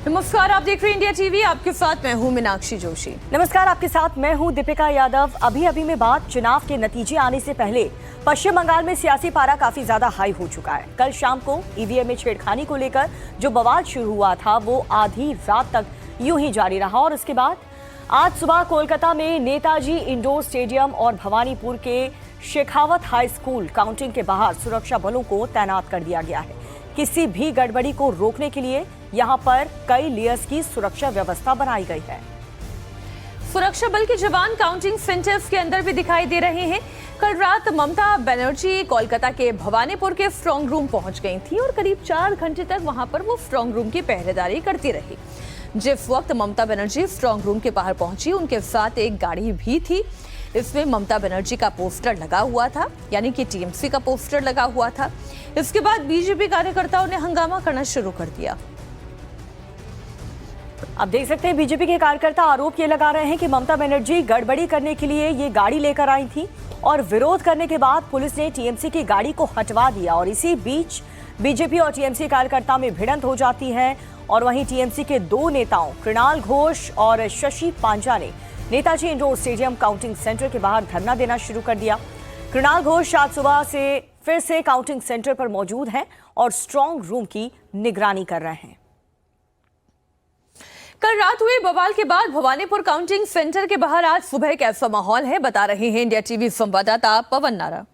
नमस्कार, आप देख रहे हैं इंडिया टीवी। आपके साथ मैं हूं मीनाक्षी जोशी। नमस्कार, आपके साथ मैं हूं दीपिका यादव। अभी में बात चुनाव के नतीजे आने से पहले पश्चिम बंगाल में सियासी पारा काफी ज्यादा हाई हो चुका है। कल शाम को ईवीएम में छेड़खानी को लेकर जो बवाल शुरू हुआ था वो आधी रात तक यूं ही जारी रहा और उसके बाद आज सुबह कोलकाता में नेताजी इंडोर स्टेडियम और भवानीपुर के शेखावत हाई स्कूल काउंटिंग के बाहर सुरक्षा बलों को तैनात कर दिया गया है। किसी भी गड़बड़ी को रोकने के लिए यहां पर कई लेयर्स की सुरक्षा व्यवस्था बनाई गई है। सुरक्षा बल के जवान काउंटिंग सेंटर्स के अंदर भी दिखाई दे रहे हैं। कल रात ममता बनर्जी कोलकाता के भवानीपुर के स्ट्रांग रूम पहुंच गई थी और करीब 4 घंटे तक वहां पर वो स्ट्रांग रूम की पहरेदारी करती रही। जिस वक्त ममता बनर्जी स्ट्रांग रूम के बाहर पहुंची, उनके साथ एक गाड़ी भी थी। इसमें ममता बनर्जी का पोस्टर लगा हुआ था, यानी कि टीएमसी का पोस्टर लगा हुआ था। इसके बाद बीजेपी कार्यकर्ताओं ने हंगामा करना शुरू कर दिया। अब देख सकते हैं बीजेपी के कार्यकर्ता आरोप ये लगा रहे हैं कि ममता बनर्जी गड़बड़ी करने के लिए ये गाड़ी लेकर आई थी और विरोध करने के बाद पुलिस ने टीएमसी की गाड़ी को हटवा दिया और इसी बीच बीजेपी और टीएमसी कार्यकर्ता में भिड़ंत हो जाती है। और वहीं टीएमसी के 2 नेताओं कृणाल घोष और शशि पांजा ने Netaji indoor stadium counting centre के बाहर धरना देना शुरू कर दिया। कृणाल घोष आज सुबह से फिर से काउंटिंग सेंटर पर मौजूद हैं और स्ट्रांग रूम की निगरानी कर रहे हैं। कल रात हुए बवाल के बाद भवानीपुर काउंटिंग सेंटर के बाहर आज सुबह कैसा माहौल है, बता रहे हैं इंडिया टीवी संवाददाता पवन नारा।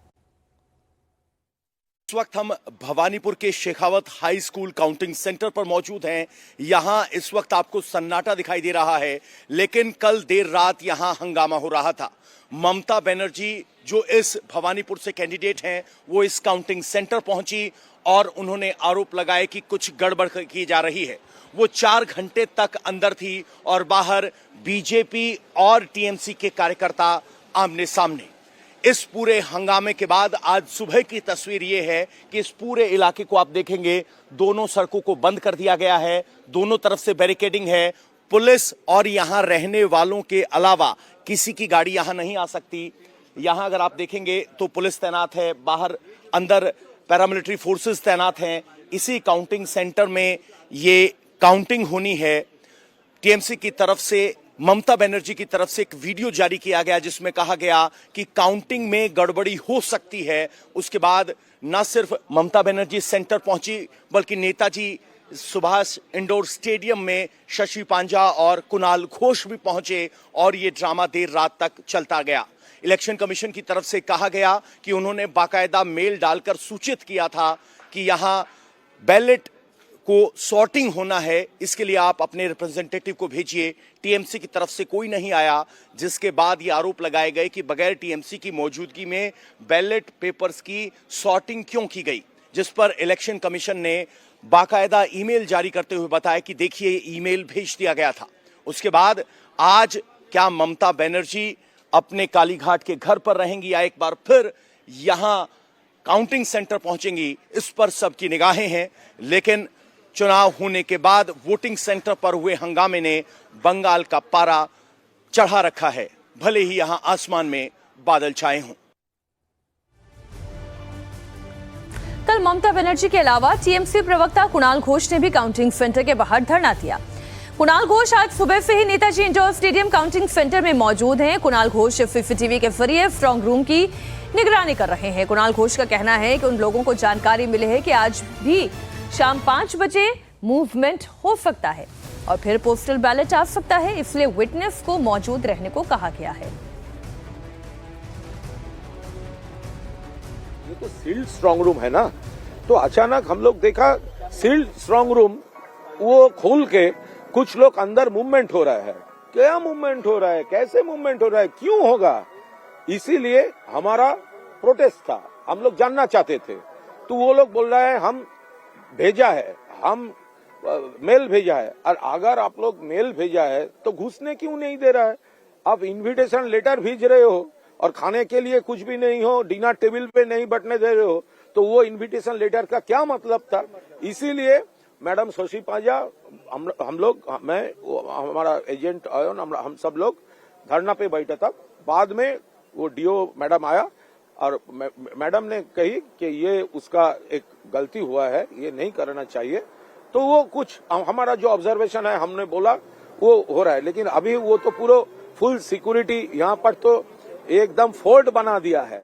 इस वक्त हम भवानीपुर के Shekhawat high school counting centre पर मौजूद हैं। यहां इस वक्त आपको सन्नाटा दिखाई दे रहा है, लेकिन कल देर रात यहां हंगामा हो रहा था। ममता बनर्जी जो इस भवानीपुर से कैंडिडेट हैं, वो इस काउंटिंग सेंटर पहुंची और उन्होंने आरोप लगाए कि कुछ गड़बड़ की जा रही है। वो 4 घंटे तक अंदर थी और बाहर बीजेपी और टीएमसी के कार्यकर्ता आमने सामने। इस पूरे हंगामे के बाद आज सुबह की तस्वीर ये है कि इस पूरे इलाके को आप देखेंगे, दोनों सड़कों को बंद कर दिया गया है, दोनों तरफ से बैरिकेडिंग है। पुलिस और यहां रहने वालों के अलावा किसी की गाड़ी यहां नहीं आ सकती। यहां अगर आप देखेंगे तो पुलिस तैनात है, बाहर अंदर पैरामिलिट्री फोर्सेस तैनात हैं। इसी काउंटिंग सेंटर में ये काउंटिंग होनी है। टीएमसी की तरफ से, ममता बनर्जी की तरफ से एक वीडियो जारी किया गया जिसमें कहा गया कि काउंटिंग में गड़बड़ी हो सकती है। उसके बाद न सिर्फ ममता बनर्जी सेंटर पहुंची बल्कि नेताजी सुभाष इंडोर स्टेडियम में शशि पांजा और कुणाल घोष भी पहुंचे और ये ड्रामा देर रात तक चलता गया। इलेक्शन कमीशन की तरफ से कहा गया कि उन्होंने बाकायदा मेल डालकर सूचित किया था कि यहां बैलेट को सॉर्टिंग होना है, इसके लिए आप अपने रिप्रेजेंटेटिव को भेजिए। टीएमसी की तरफ से कोई नहीं आया, जिसके बाद ये आरोप लगाए गए कि बगैर टीएमसी की मौजूदगी में बैलेट पेपर्स की सॉर्टिंग क्यों की गई, जिस पर इलेक्शन कमीशन ने बाकायदा ईमेल जारी करते हुए बताया कि देखिए ईमेल भेज दिया गया था। उसके बाद आज क्या ममता बनर्जी अपने कालीघाट के घर पर रहेंगी या एक बार फिर यहां काउंटिंग सेंटर पहुंचेंगी, इस पर सबकी निगाहें हैं। लेकिन चुनाव होने के बाद वोटिंग सेंटर पर हुए हंगामे ने बंगाल का पारा चढ़ा रखा है, भले ही यहां आसमान में बादल छाए हों। कल ममता बनर्जी के अलावा टीएमसी प्रवक्ता कुणाल घोष ने भी काउंटिंग सेंटर के बाहर धरना दिया। कुणाल घोष आज सुबह से ही Netaji indoor stadium counting centre में मौजूद हैं। कुणाल घोष सीसीटीवी के जरिए स्ट्रांग रूम की निगरानी कर रहे हैं। कुणाल घोष का कहना है कि उन लोगों को जानकारी मिली है कि आज भी शाम 5 बजे मूवमेंट हो सकता है और फिर पोस्टल बैलेट आ सकता है, इसलिए विटनेस को मौजूद रहने को कहा गया है। ये तो सील्ड स्ट्रांग रूम है ना, तो अचानक हम लोग देखा सील्ड स्ट्रांग रूम वो खोल के कुछ लोग अंदर मूवमेंट हो रहा है। क्या मूवमेंट हो रहा है, कैसे मूवमेंट हो रहा है, क्यों होगा, इसीलिए हमारा प्रोटेस्ट था। हम लोग जानना चाहते थे। तो वो लोग बोल रहे हैं हम भेजा है, हम मेल भेजा है। और अगर आप लोग मेल भेजा है तो घुसने क्यों नहीं दे रहा है? आप इनविटेशन लेटर भेज रहे हो और खाने के लिए कुछ भी नहीं हो, डिनर टेबल पे नहीं बैठने दे रहे हो, तो वो इनविटेशन लेटर का क्या मतलब था? इसीलिए मैडम शशि पांजा, हम लोग, मैं, हमारा एजेंट आयो, हम सब लोग धरना पे बैठा था। बाद में वो डीओ मैडम आया और मैडम ने कही कि ये उसका एक गलती हुआ है, ये नहीं करना चाहिए। तो वो कुछ हमारा जो ऑब्जर्वेशन है हमने बोला वो हो रहा है, लेकिन अभी वो तो पूरा फुल सिक्योरिटी यहाँ पर तो एकदम फोर्ट बना दिया है।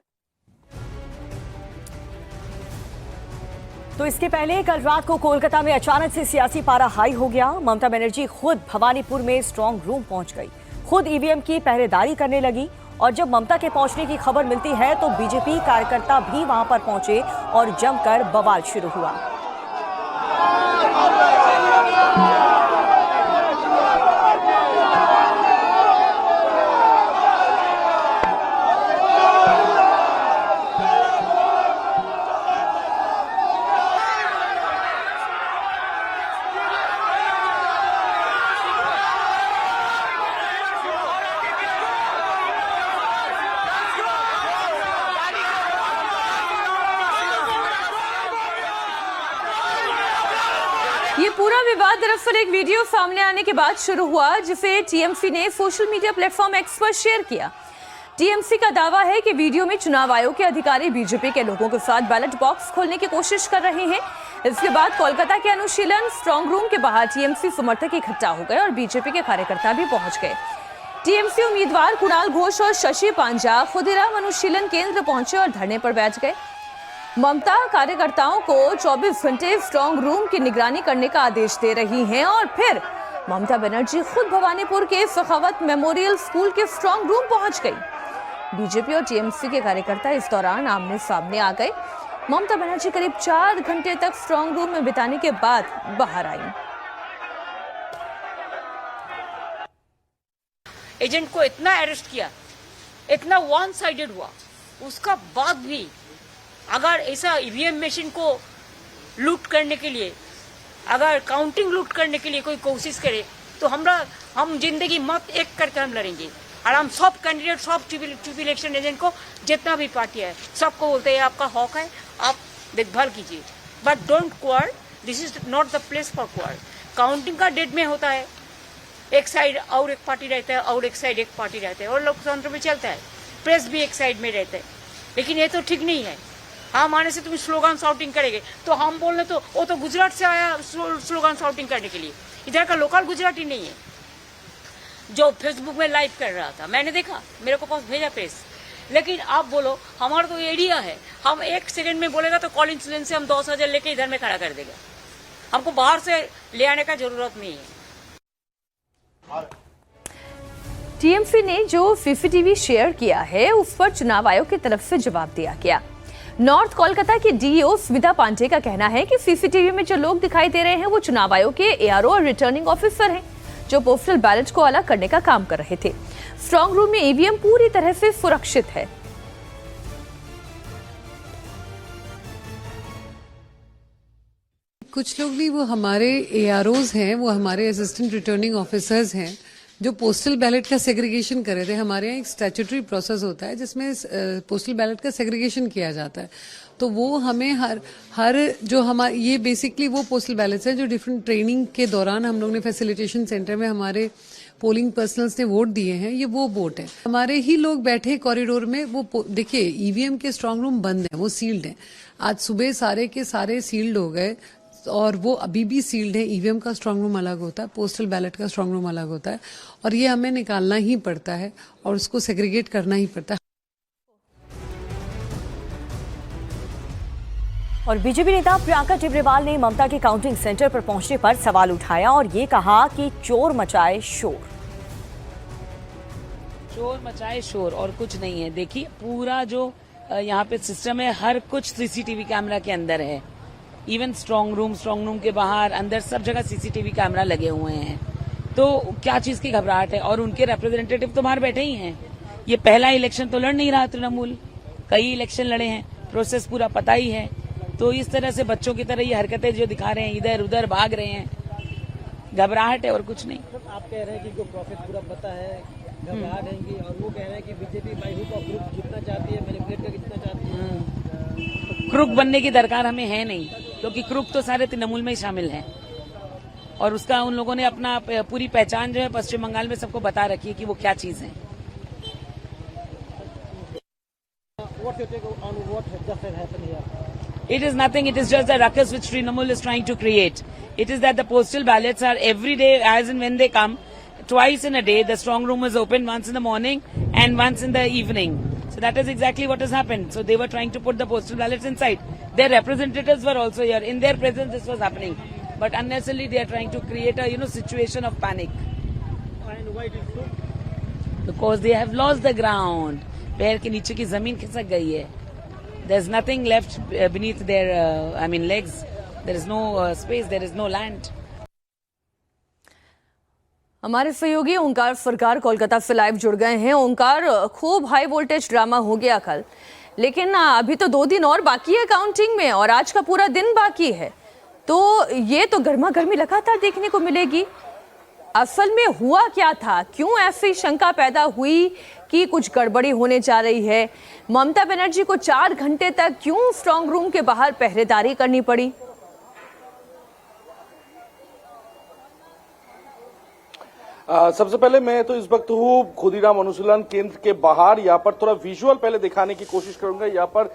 तो इसके पहले कल रात को कोलकाता में अचानक से सियासी पारा हाई हो गया। ममता बनर्जी खुद भवानीपुर में स्ट्रांग रूम पहुंच गई, खुद ईवीएम की पहरेदारी करने लगी और जब ममता के पहुंचने की खबर मिलती है तो बीजेपी कार्यकर्ता भी वहां पर पहुंचे और जमकर बवाल शुरू हुआ। ये पूरा विवाद दरअसल एक वीडियो सामने आने के बाद शुरू हुआ जिसे टीएमसी ने सोशल मीडिया प्लेटफॉर्म एक्स पर शेयर किया। टीएमसी का दावा है कि वीडियो में चुनाव आयोग के अधिकारी बीजेपी के लोगों के साथ बैलेट बॉक्स खोलने की कोशिश कर रहे हैं। इसके बाद कोलकाता के अनुशीलन स्ट्रांग रूम के बाहर टीएमसी समर्थक इकट्ठा हो गए और बीजेपी के कार्यकर्ता भी पहुंच गए। टीएमसी उम्मीदवार कुणाल घोष और शशि पांजा खुदीराम अनुशीलन केंद्र पहुंचे और धरने पर बैठ गए। ममता कार्यकर्ताओं को 24 घंटे स्ट्रांग रूम की निगरानी करने का आदेश दे रही हैं और फिर ममता बनर्जी खुद भवानीपुर के सखावत मेमोरियल स्कूल के स्ट्रांग रूम पहुंच गई। बीजेपी और टीएमसी के कार्यकर्ता इस दौरान आमने सामने आ गए। ममता बनर्जी करीब 4 घंटे तक स्ट्रांग रूम में बिताने के बाद बाहर आई। एजेंट को इतना अरेस्ट किया, इतना वन साइडेड हुआ, उसका बाद भी अगर ऐसा ईवीएम मशीन को लूट करने के लिए, अगर काउंटिंग लूट करने के लिए कोई कोशिश करे तो हम जिंदगी मत एक करके हम लड़ेंगे। और हम सब कैंडिडेट, सब चीफ इलेक्शन एजेंट को, जितना भी पार्टी है, सबको बोलते हैं आपका हक है, आप देखभाल कीजिए, but don't quarrel. This is not the place for quarrel. Counting का डेट में होता है, एक साइड और एक पार्टी रहता है और एक साइड एक पार्टी रहता है और लोकतंत्र में चलता है, प्रेस भी एक साइड में रहता है। लेकिन ये तो ठीक नहीं है। हम आने से तुम स्लोगन शाउटिंग करेंगे तो हम बोलने तो वो तो गुजरात से आया स्लोगन शाउटिंग करने के लिए, इधर का लोकल गुजराती नहीं है जो फेसबुक में लाइव कर रहा था। मैंने देखा, मेरे को पास भेजा प्रेस। लेकिन आप बोलो हमारा तो एरिया है, हम 1 सेकंड में बोलेगा तो कॉल इंसुलेंस से हम 10,000 लेके इधर में खड़ा कर देगा। हमको बाहर से ले आने का जरूरत नहीं है। टीएमसी ने जो सीसीटीवी शेयर किया है उस पर चुनाव आयोग की तरफ से जवाब दिया गया। नॉर्थ कोलकाता की डीईओ स्मिता पांडे का कहना है कि सीसीटीवी में जो लोग दिखाई दे रहे हैं वो चुनाव आयोग के एआरओ और रिटर्निंग ऑफिसर हैं जो पोस्टल बैलेट को अलग करने का काम कर रहे थे। स्ट्रांग रूम में ईवीएम पूरी तरह से सुरक्षित है। कुछ लोग भी वो हमारे एआरओज हैं, वो हमारे असिस्टेंट रिटर्निंग ऑफिसर्स हैं जो पोस्टल बैलेट का सेग्रीगेशन कर रहे थे। हमारे यहाँ एक स्टैट्यूटरी प्रोसेस होता है जिसमें पोस्टल बैलेट का सेग्रीगेशन किया जाता है। तो वो हमें हर जो हमारे ये बेसिकली वो पोस्टल बैलेट्स हैं जो डिफरेंट ट्रेनिंग के दौरान हम लोग ने फैसिलिटेशन सेंटर में हमारे पोलिंग पर्सनल्स ने वोट दिए हैं, ये वो वोट है। हमारे ही लोग बैठे कॉरिडोर में। वो देखिए ईवीएम के स्ट्रांग रूम बंद है, वो सील्ड है। आज सुबह सारे के सारे सील्ड हो गए और वो अभी भी सील्ड है। ईवीएम का स्ट्रांग रूम अलग होता है, पोस्टल बैलेट का स्ट्रांग रूम अलग होता है और ये हमें निकालना ही पड़ता है और उसको सेग्रीगेट करना ही पड़ता है। और बीजेपी नेता प्रियंका टिब्रेवाल ने ममता के काउंटिंग सेंटर पर पहुंचने पर सवाल उठाया और ये कहा कि चोर मचाए शोर। चोर मचाए शोर और कुछ नहीं है। देखिए पूरा जो यहाँ पे सिस्टम है, हर कुछ सीसीटीवी कैमरा के अंदर है। इवन स्ट्रांग रूम के बाहर अंदर सब जगह सीसीटीवी कैमरा लगे हुए हैं। तो क्या चीज की घबराहट है? और उनके रिप्रेजेंटेटिव तो बाहर बैठे ही हैं। ये पहला इलेक्शन तो लड़ नहीं रहा तृणमूल, कई इलेक्शन लड़े हैं, प्रोसेस पूरा पता ही है। तो इस तरह से बच्चों की तरह ये हरकतें जो दिखा रहे हैं, इधर उधर भाग रहे हैं, घबराहट है और कुछ नहीं। आप कह रहे हैं कि जो प्रोसेस पूरा पता है, घबराहट रहेंगी, और वो कह रहे हैं कि बीजेपी बाइहू का ग्रुप जितना चाहती है, मैनिपुलेट का जितना चाहती है। क्रुक बनने की दरकार हमें है नहीं, क्योंकि क्रुक तो सारे तृणमूल में ही शामिल हैं और उसका उन लोगों ने अपना पूरी पहचान जो है पश्चिम बंगाल में सबको बता रखी है कि वो क्या चीज है। What's your take on what just happened here? It is nothing. It is just the ruckus which Trinamool is trying to create. It is that the postal ballots are every day as and when they come. Twice in a day, the strong room is open, once in the morning and once in the evening. So that is exactly what has happened. So they were trying to put the postal ballots inside. Their representatives were also here. In their presence, this was happening. But unnecessarily, they are trying to create a situation of panic. And why it is so? Because they have lost the ground. पैर के नीचे की जमीन खिसक गई है. There's nothing left beneath their, legs. There is no space. There is no land. हमारे सहयोगी ओंकार सरकार कोलकाता से लाइव जुड़ गए हैं। ओंकार, खूब हाई वोल्टेज ड्रामा हो गया कल, लेकिन अभी तो 2 दिन और बाकी है काउंटिंग में और आज का पूरा दिन बाकी है, तो ये तो गर्मा गर्मी लगातार देखने को मिलेगी। असल में हुआ क्या था, क्यों ऐसी शंका पैदा हुई कि कुछ गड़बड़ी होने जा रही है? ममता बनर्जी को 4 घंटे तक क्यों स्ट्रांग रूम के बाहर पहरेदारी करनी पड़ी? सबसे पहले मैं तो इस वक्त हूँ खुदीराम अनुशीलन केंद्र के बाहर। यहाँ पर थोड़ा विजुअल पहले दिखाने की कोशिश करूंगा। यहाँ पर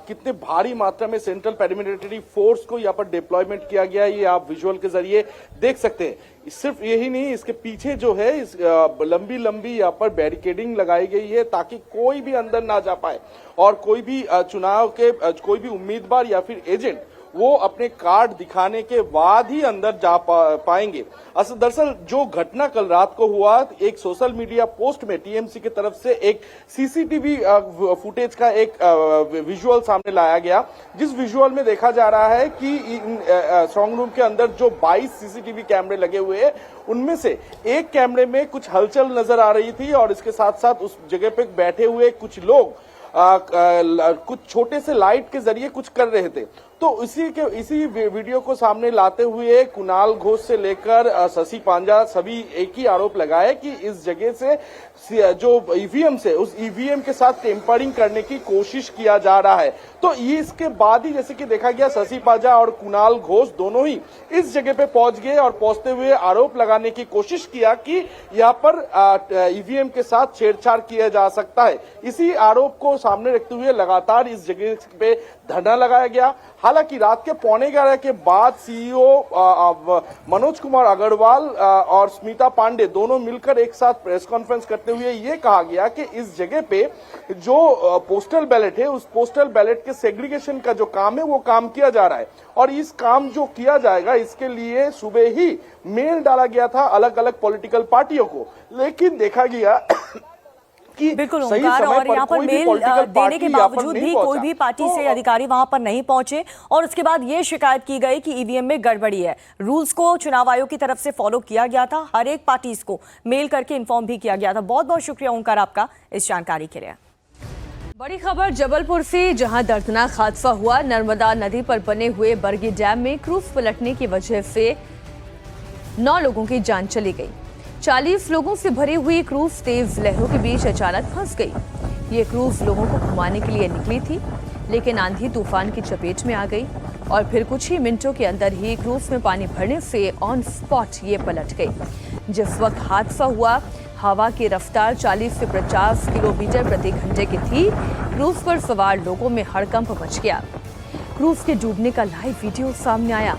कितने भारी मात्रा में सेंट्रल पैरामिलिट्री फोर्स को यहाँ पर डिप्लॉयमेंट किया गया है, ये आप विजुअल के जरिए देख सकते हैं। सिर्फ यही नहीं, इसके पीछे जो है इस लंबी लंबी यहाँ पर बैरिकेडिंग लगाई गई है ताकि कोई भी अंदर ना जा पाए और कोई भी चुनाव के कोई भी उम्मीदवार या फिर एजेंट वो अपने कार्ड दिखाने के बाद ही अंदर जा पाएंगे। दरअसल जो घटना कल रात को हुआ, एक सोशल मीडिया पोस्ट में टीएमसी की तरफ से एक सीसीटीवी फुटेज का एक विजुअल सामने लाया गया, जिस विजुअल में देखा जा रहा है कि स्ट्रांग रूम के अंदर जो 22 सीसीटीवी कैमरे लगे हुए हैं, उनमें से एक कैमरे में कुछ हलचल नजर आ रही थी और इसके साथ साथ उस जगह पे बैठे हुए कुछ लोग कुछ छोटे से लाइट के जरिए कुछ कर रहे थे। तो इसी वीडियो को सामने लाते हुए कुणाल घोष से लेकर शशि पांजा सभी एक ही आरोप लगाए कि इस जगह से जो ईवीएम से उस ईवीएम के साथ टेम्परिंग करने की कोशिश किया जा रहा है। तो ये इसके बाद ही जैसे कि देखा गया शशि पांजा और कुणाल घोष दोनों ही इस जगह पे पहुंच गए और पहुंचते हुए आरोप लगाने की कोशिश किया कि यहाँ पर ईवीएम के साथ छेड़छाड़ किया जा सकता है। इसी आरोप को सामने रखते हुए लगातार इस जगह पे धरना लगाया गया। हालांकि रात के 11:15 के बाद सीईओ मनोज कुमार अग्रवाल और स्मिता पांडे दोनों मिलकर एक साथ प्रेस कॉन्फ्रेंस करते हुए ये कहा गया कि इस जगह पे जो पोस्टल बैलेट है, उस पोस्टल बैलेट के सेग्रीगेशन का जो काम है वो काम किया जा रहा है और इस काम जो किया जाएगा इसके लिए सुबह ही मेल डाला गया था अलग अलग पॉलिटिकल पार्टियों को, लेकिन देखा गया बिल्कुल ओंकार, और यहाँ पर मेल देने के बावजूद भी कोई भी पार्टी से अधिकारी वहां पर नहीं पहुंचे और उसके बाद ये शिकायत की गई कि ईवीएम में गड़बड़ी है। रूल्स को चुनाव आयोग की तरफ से फॉलो किया गया था, हर एक पार्टी को मेल करके इन्फॉर्म भी किया गया था। बहुत बहुत शुक्रिया ओंकार आपका इस जानकारी के लिए। बड़ी खबर जबलपुर से, जहां दर्दनाक हादसा हुआ। नर्मदा नदी पर बने हुए बरगी डैम में क्रूज पलटने की वजह से 9 लोगों की जान चली गई। 40 लोगों से भरी हुई क्रूज तेज लहरों के बीच अचानक फंस गई। ये क्रूज लोगों को घुमाने के लिए निकली थी, लेकिन आंधी तूफान की चपेट में आ गई और फिर कुछ ही मिनटों के अंदर ही क्रूज में पानी भरने से ऑन स्पॉट ये पलट गई। जिस वक्त हादसा हुआ, हवा की रफ्तार 40 से 50 किलोमीटर प्रति घंटे की थी। क्रूज पर सवार लोगों में हड़कंप मच गया। क्रूज के डूबने का लाइव वीडियो सामने आया।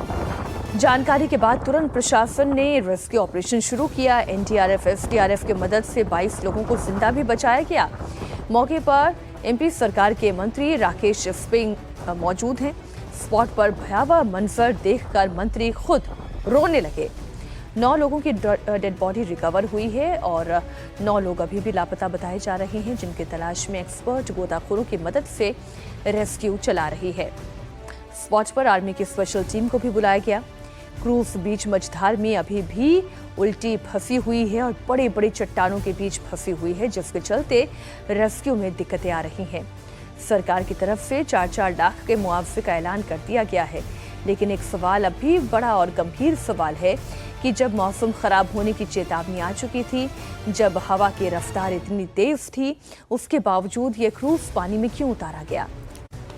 जानकारी के बाद तुरंत प्रशासन ने रेस्क्यू ऑपरेशन शुरू किया। एनडीआरएफ, एसडीआरएफ की मदद से 22 लोगों को जिंदा भी बचाया गया। मौके पर एमपी सरकार के मंत्री राकेश सिंह मौजूद हैं। स्पॉट पर भयावह मंजर देखकर मंत्री खुद रोने लगे। 9 लोगों की डेड बॉडी रिकवर हुई है और 9 लोग अभी भी लापता बताए जा रहे हैं, जिनकी तलाश में एक्सपर्ट गोताखोरों की मदद से रेस्क्यू चला रही है। स्पॉट पर आर्मी की स्पेशल टीम को भी बुलाया गया। क्रूज बीच मझधार में अभी भी उल्टी फंसी हुई है और बड़े बड़े चट्टानों के बीच फंसी हुई है, जिसके चलते रेस्क्यू में दिक्कतें आ रही हैं। सरकार की तरफ से 4-4 लाख के मुआवजे का ऐलान कर दिया गया है, लेकिन एक सवाल अभी बड़ा और गंभीर सवाल है कि जब मौसम खराब होने की चेतावनी आ चुकी थी, जब हवा की रफ्तार इतनी तेज थी, उसके बावजूद ये क्रूज पानी में क्यों उतारा गया?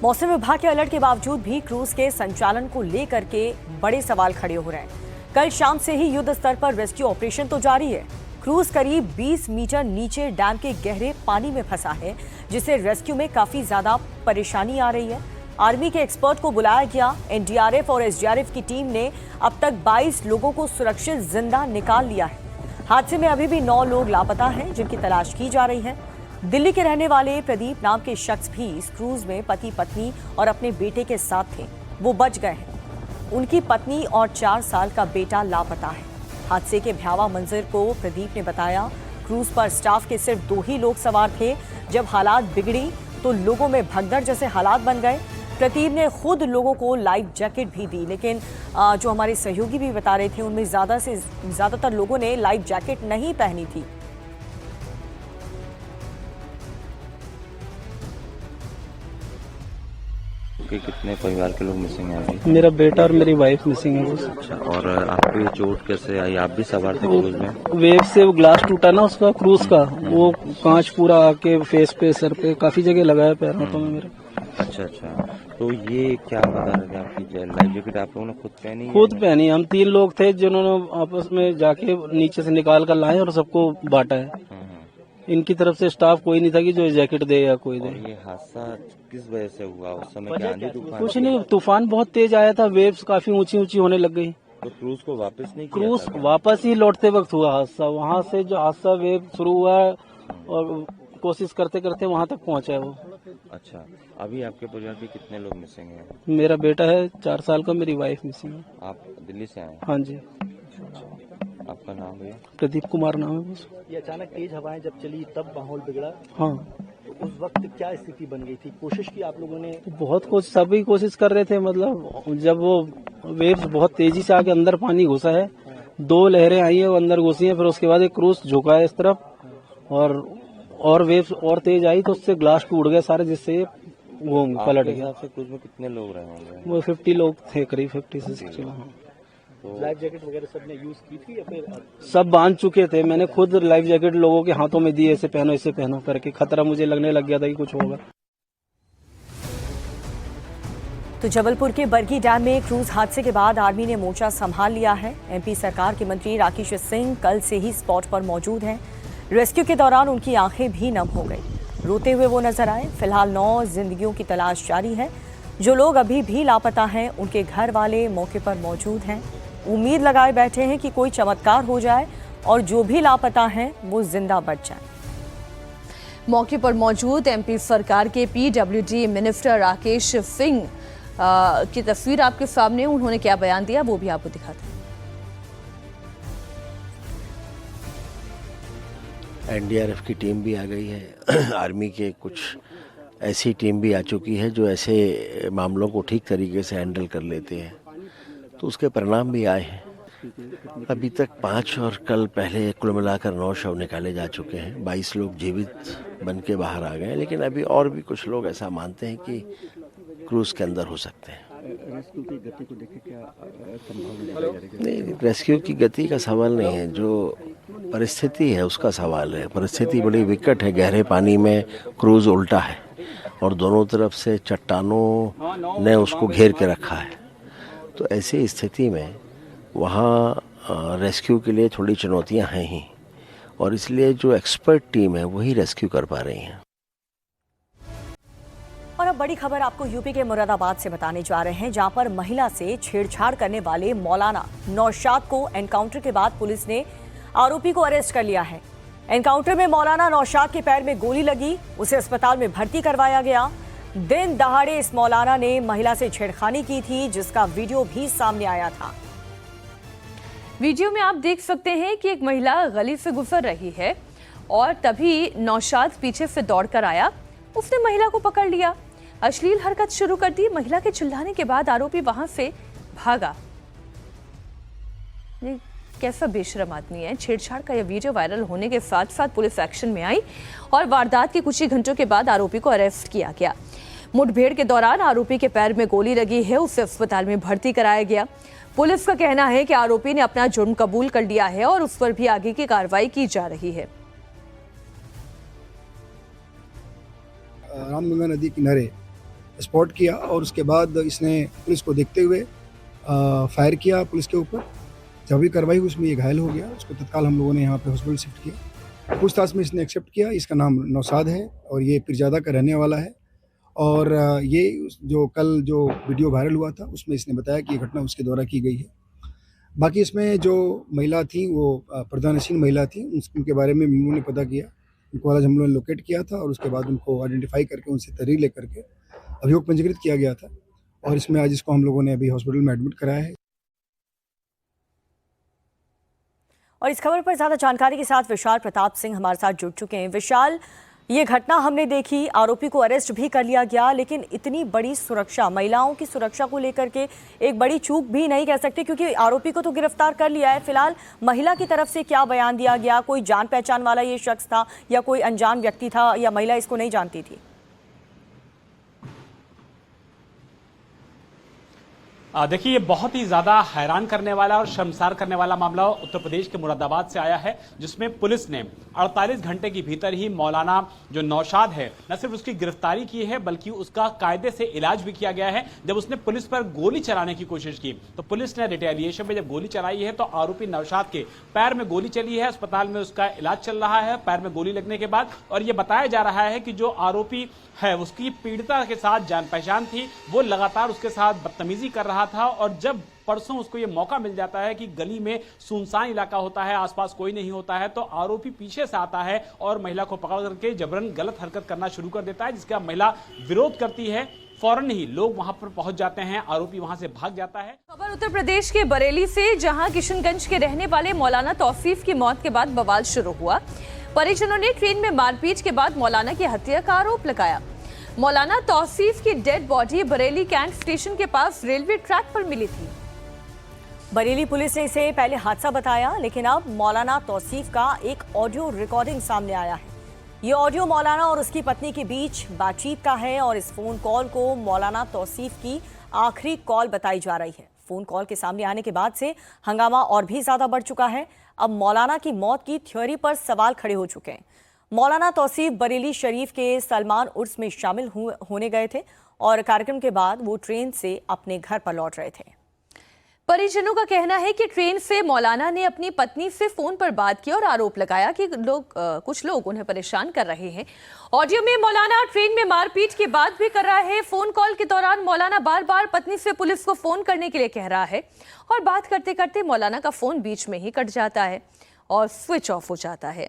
मौसम विभाग के अलर्ट के बावजूद भी क्रूज के संचालन को लेकर के बड़े सवाल खड़े हो रहे हैं। कल शाम से ही युद्ध स्तर पर रेस्क्यू ऑपरेशन तो जारी है। क्रूज करीब 20 मीटर नीचे डैम के गहरे पानी में फंसा है, जिससे रेस्क्यू में काफी ज्यादा परेशानी आ रही है। आर्मी के एक्सपर्ट को बुलाया गया। एनडीआरएफ और एसडीआरएफ की टीम ने अब तक 22 लोगों को सुरक्षित जिंदा निकाल लिया है। हादसे में अभी भी 9 लोग लापता हैं, जिनकी तलाश की जा रही है। दिल्ली के रहने वाले प्रदीप नाम के शख्स भी इस क्रूज में पति पत्नी और अपने बेटे के साथ थे। वो बच गए हैं। उनकी पत्नी और 4 साल का बेटा लापता है। हादसे के भयावह मंजर को प्रदीप ने बताया। क्रूज पर स्टाफ के सिर्फ 2 ही लोग सवार थे। जब हालात बिगड़ी तो लोगों में भगदड़ जैसे हालात बन गए। प्रदीप ने खुद लोगों को लाइफ जैकेट भी दी, लेकिन जो हमारे सहयोगी भी बता रहे थे उनमें ज्यादातर लोगों ने लाइफ जैकेट नहीं पहनी थी। कि कितने परिवार के लोग मिसिंग हैं अभी? मेरा बेटा और मेरी वाइफ मिसिंग है बस। अच्छा, और आपको ये चोट कैसे आई? आप भी सवार थे क्रूज में? वेव से वो ग्लास टूटा ना उसका क्रूज का, वो कांच पूरा आके फेस पे सर पे काफी जगह लगा है, पैरों में मेरे। अच्छा, तो ये क्या बता रहे थे आपकी लाइफ जैकेट आप लोगों ने खुद पहनी? खुद पहनी। हम 3 लोग थे जिन्होंने आपस में जाके नीचे से निकाल कर लाए और सबको बांटा है। इनकी तरफ से स्टाफ कोई नहीं था कि जो जैकेट दे या कोई दे। ये हादसा किस वजह से हुआ? उस समय क्या आंधी तूफान? कुछ नहीं, तूफान बहुत तेज आया था, वेव्स काफी ऊंची ऊंची होने लग गई। तो क्रूज को वापस नहीं किया? क्रूज वापस ही लौटते वक्त हुआ हादसा। वहाँ से जो हादसा वेव शुरू हुआ और कोशिश करते करते वहाँ तक पहुँचा है वो। अच्छा, अभी आपके परिवार के कितने लोग मिसिंग हैं? मेरा बेटा है 4 साल का, मेरी वाइफ मिसिंग है। आप दिल्ली से आए? हाँ जी। आपका नाम भैया? प्रदीप कुमार नाम है बस। ये अचानक तेज हवाएं जब चली तब माहौल बिगड़ा। हाँ, तो उस वक्त क्या स्थिति बन गई थी? कोशिश की आप लोगों ने? बहुत कोशिश, सभी कोशिश कर रहे थे। मतलब जब वो वेव्स बहुत तेजी से आके अंदर पानी घुसा है, 2 लहरें आई है वो अंदर घुसी है, फिर उसके बाद एक क्रूज झुका है इस तरफ और वेव्स और तेज आई तो उससे ग्लास टूट गए सारे, जिससे वो पलट गया। क्रूज में कितने लोग रहे होंगे? वो 50 लोग थे, करीब 50 से 60। लाइफ जैकेट वगैरह सबने यूज की थी या फिर? सब बांध चुके थे। मैंने खुद लाइफ जैकेट लोगों के हाथों में दी, ऐसे पहनो करके। खतरा मुझे लगने लग गया था कि कुछ होगा। तो जबलपुर के बरगी डैम में क्रूज हादसे के बाद आर्मी ने मोर्चा संभाल लिया है। एमपी सरकार के मंत्री राकेश सिंह कल से ही स्पॉट पर मौजूद हैं। रेस्क्यू के दौरान उनकी आंखें भी नम हो गई, रोते हुए वो नजर आए। फिलहाल 9 जिंदगियों की तलाश जारी है। जो लोग अभी भी लापता हैं उनके घर वाले मौके पर मौजूद हैं। उम्मीद लगाए बैठे हैं कि कोई चमत्कार हो जाए और जो भी लापता हैं वो जिंदा बच जाए। मौके पर मौजूद एमपी सरकार के पीडब्ल्यूडी मिनिस्टर राकेश सिंह की तस्वीर आपके सामने। उन्होंने क्या बयान दिया वो भी आपको दिखाते हैं। एनडीआरएफ की टीम भी आ गई है। आर्मी के कुछ ऐसी टीम भी आ चुकी है जो ऐसे मामलों को ठीक तरीके से हैंडल कर लेते हैं, तो उसके परिणाम भी आए हैं। अभी तक 5 और कल पहले कुल मिलाकर 9 शव निकाले जा चुके हैं। 22 लोग जीवित बन के बाहर आ गए, लेकिन अभी और भी कुछ लोग ऐसा मानते हैं कि क्रूज के अंदर हो सकते हैं। रेस्क्यू की गति को देखे क्या नहीं, रेस्क्यू की गति का सवाल नहीं है, जो परिस्थिति है उसका सवाल है। परिस्थिति बड़ी विकट है। गहरे पानी में क्रूज उल्टा है और दोनों तरफ से चट्टानों ने उसको घेर के रखा है। तो ऐसी स्थिति में वहाँ रेस्क्यू के लिए थोड़ी चुनौतियाँ हैं ही, और इसलिए जो एक्सपर्ट टीम है वही रेस्क्यू कर पा रही हैं। और अब बड़ी खबर आपको यूपी के मुरादाबाद से बताने जा रहे हैं, जहां पर महिला से छेड़छाड़ करने वाले मौलाना नौशाद को एनकाउंटर के बाद पुलिस ने आरोपी को अरेस्ट कर लिया है। एनकाउंटर में मौलाना नौशाद के पैर में गोली लगी, उसे अस्पताल में भर्ती करवाया गया। दिन दहाड़े इस मौलाना ने महिला से छेड़खानी की थी, जिसका वीडियो भी सामने आया था। वीडियो में आप देख सकते हैं कि एक महिला गली से गुजर रही है और तभी नौशाद पीछे से दौड़कर आया। उसने महिला को पकड़ लिया, अश्लील हरकत शुरू कर दी। महिला के चिल्लाने के बाद आरोपी वहां से भागा। ये कैसा बेशरम आदमी है। छेड़छाड़ का यह वीडियो वायरल होने के साथ साथ पुलिस एक्शन में आई और वारदात के कुछ ही घंटों के बाद आरोपी को अरेस्ट किया गया। मुठभेड़ के दौरान आरोपी के पैर में गोली लगी है, उसे अस्पताल में भर्ती कराया गया। पुलिस का कहना है कि आरोपी ने अपना जुर्म कबूल कर लिया है और उस पर भी आगे की कार्रवाई की जा रही है। रामगंगा नदी किनारे स्पॉट किया और उसके बाद इसने पुलिस को देखते हुए फायर किया पुलिस के ऊपर। जब भी कार्रवाई हुई उसमें ये घायल हो गया। उसको तत्काल हम लोगों ने यहाँ पे हॉस्पिटल शिफ्ट किया। पूछताछ में इसने एक्सेप्ट किया। इसका नाम नौशाद है और ये पीरजादा का रहने वाला है और ये जो कल जो वीडियो वायरल हुआ था उसमें इसने बताया कि ये घटना उसके द्वारा की गई है। बाकी इसमें जो महिला थी वो प्रदानशील महिला थी, उनके बारे में उन्होंने पता किया, उनको आज हम लोगों ने लोकेट किया था और उसके बाद उनको आइडेंटिफाई करके उनसे तहरीर लेकर के अभियोग पंजीकृत किया गया था और इसमें आज इसको हम लोगों ने अभी हॉस्पिटल में एडमिट कराया है। और इस खबर पर ज्यादा जानकारी के साथ विशाल प्रताप सिंह हमारे साथ जुड़ चुके हैं। विशाल, ये घटना हमने देखी, आरोपी को अरेस्ट भी कर लिया गया, लेकिन इतनी बड़ी सुरक्षा, महिलाओं की सुरक्षा को लेकर के एक बड़ी चूक भी नहीं कह सकते, क्योंकि आरोपी को तो गिरफ्तार कर लिया है। फिलहाल महिला की तरफ से क्या बयान दिया गया? कोई जान पहचान वाला ये शख्स था या कोई अनजान व्यक्ति था या महिला इसको नहीं जानती थी? देखिए, ये बहुत ही ज्यादा हैरान करने वाला और शर्मसार करने वाला मामला उत्तर प्रदेश के मुरादाबाद से आया है, जिसमें पुलिस ने 48 घंटे के भीतर ही मौलाना जो नौशाद है, न सिर्फ उसकी गिरफ्तारी की है बल्कि उसका कायदे से इलाज भी किया गया है। जब उसने पुलिस पर गोली चलाने की कोशिश की तो पुलिस ने रिटेलिएशन में जब गोली चलाई है तो आरोपी नौशाद के पैर में गोली चली है, अस्पताल में उसका इलाज चल रहा है पैर में गोली लगने के बाद। और यह बताया जा रहा है कि जो आरोपी है उसकी पीड़िता के साथ जान पहचान थी, वो लगातार उसके साथ बदतमीजी कर रहा था। और जब परसों उसको ये मौका मिल जाता है कि गली में सुनसान इलाका होता है, आसपास कोई नहीं होता है, तो आरोपी पीछे से आता है और महिला को पकड़ करके जबरन गलत हरकत करना शुरू कर देता है, जिसका महिला विरोध करती है। फौरन ही लोग वहां पर पहुंच जाते हैं, आरोपी वहां से भाग जाता है। खबर उत्तर प्रदेश के बरेली से, जहां किशनगंज के रहने वाले मौलाना तौसीफ की मौत के बाद बवाल शुरू हुआ। परिजनों ने ट्रेन में मारपीट के बाद मौलाना की हत्या का आरोप लगाया। मौलाना तौसीफ की dead body Bareilly cantt station के पास रेलवे ट्रैक पर मिली थी। बरेली पुलिस ने इसे पहले हादसा बताया, लेकिन अब मौलाना तौसीफ का एक ऑडियो रिकॉर्डिंग सामने आया है। ये ऑडियो मौलाना और उसकी पत्नी के बीच बातचीत का है और इस फोन कॉल को मौलाना तौसीफ की आखिरी कॉल बताई जा रही है। फोन कॉल के सामने आने के बाद से हंगामा और भी ज्यादा बढ़ चुका है। अब मौलाना की मौत की थ्योरी पर सवाल खड़े हो चुके हैं। मौलाना तौसीफ बरेली शरीफ के सलमान उर्स में शामिल होने गए थे और कार्यक्रम के बाद वो ट्रेन से अपने घर पर लौट रहे थे। परिजनों का कहना है कि ट्रेन से मौलाना ने अपनी पत्नी से फोन पर बात की और आरोप लगाया कि कुछ लोग उन्हें परेशान कर रहे हैं। ऑडियो में मौलाना ट्रेन में मारपीट की बात भी कर रहा है। फोन कॉल के दौरान मौलाना बार बार पत्नी से पुलिस को फोन करने के लिए कह रहा है और बात करते करते मौलाना का फोन बीच में ही कट जाता है और स्विच ऑफ हो जाता है।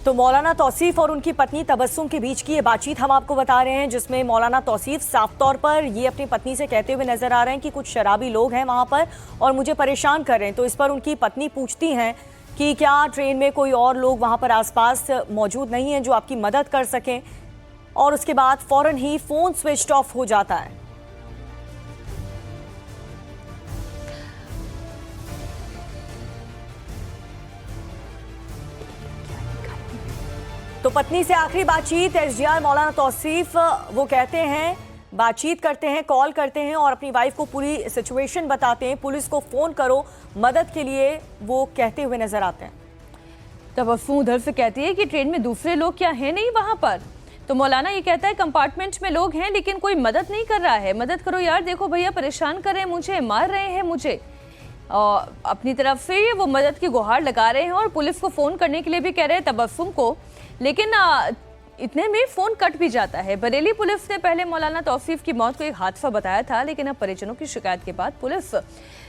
तो मौलाना तौसीफ और उनकी पत्नी तबस्सुम के बीच की ये बातचीत हम आपको बता रहे हैं, जिसमें मौलाना तौसीफ साफ तौर पर ये अपनी पत्नी से कहते हुए नजर आ रहे हैं कि कुछ शराबी लोग हैं वहां पर और मुझे परेशान कर रहे हैं। तो इस पर उनकी पत्नी पूछती हैं कि क्या ट्रेन में कोई और लोग वहां पर आसपास मौजूद नहीं है जो आपकी मदद कर सकें, और उसके बाद फौरन ही फोन स्विच ऑफ हो जाता है। तो पत्नी से आखिरी बातचीत एसडीआर मौलाना तौसीफ वो कहते हैं, बातचीत करते हैं, कॉल करते हैं और अपनी वाइफ को पूरी सिचुएशन बताते हैं। पुलिस को फोन करो मदद के लिए वो कहते हुए नजर आते हैं। तबस्सुम उधर से कहती है कि ट्रेन में दूसरे लोग क्या है नहीं वहां पर। तो मौलाना ये कहता है कंपार्टमेंट में लोग हैं लेकिन कोई मदद नहीं कर रहा है। मदद करो यार, देखो भैया परेशान कर रहे हैं मुझे, मार रहे हैं मुझे। और अपनी तरफ से वो मदद की गुहार लगा रहे हैं और पुलिस को फोन करने के लिए भी कह रहे हैं तबस्सुम को, लेकिन इतने में फोन कट भी जाता है। बरेली पुलिस ने पहले मौलाना तौसीफ की मौत को एक हादसा बताया था, लेकिन अब परिजनों की शिकायत के बाद पुलिस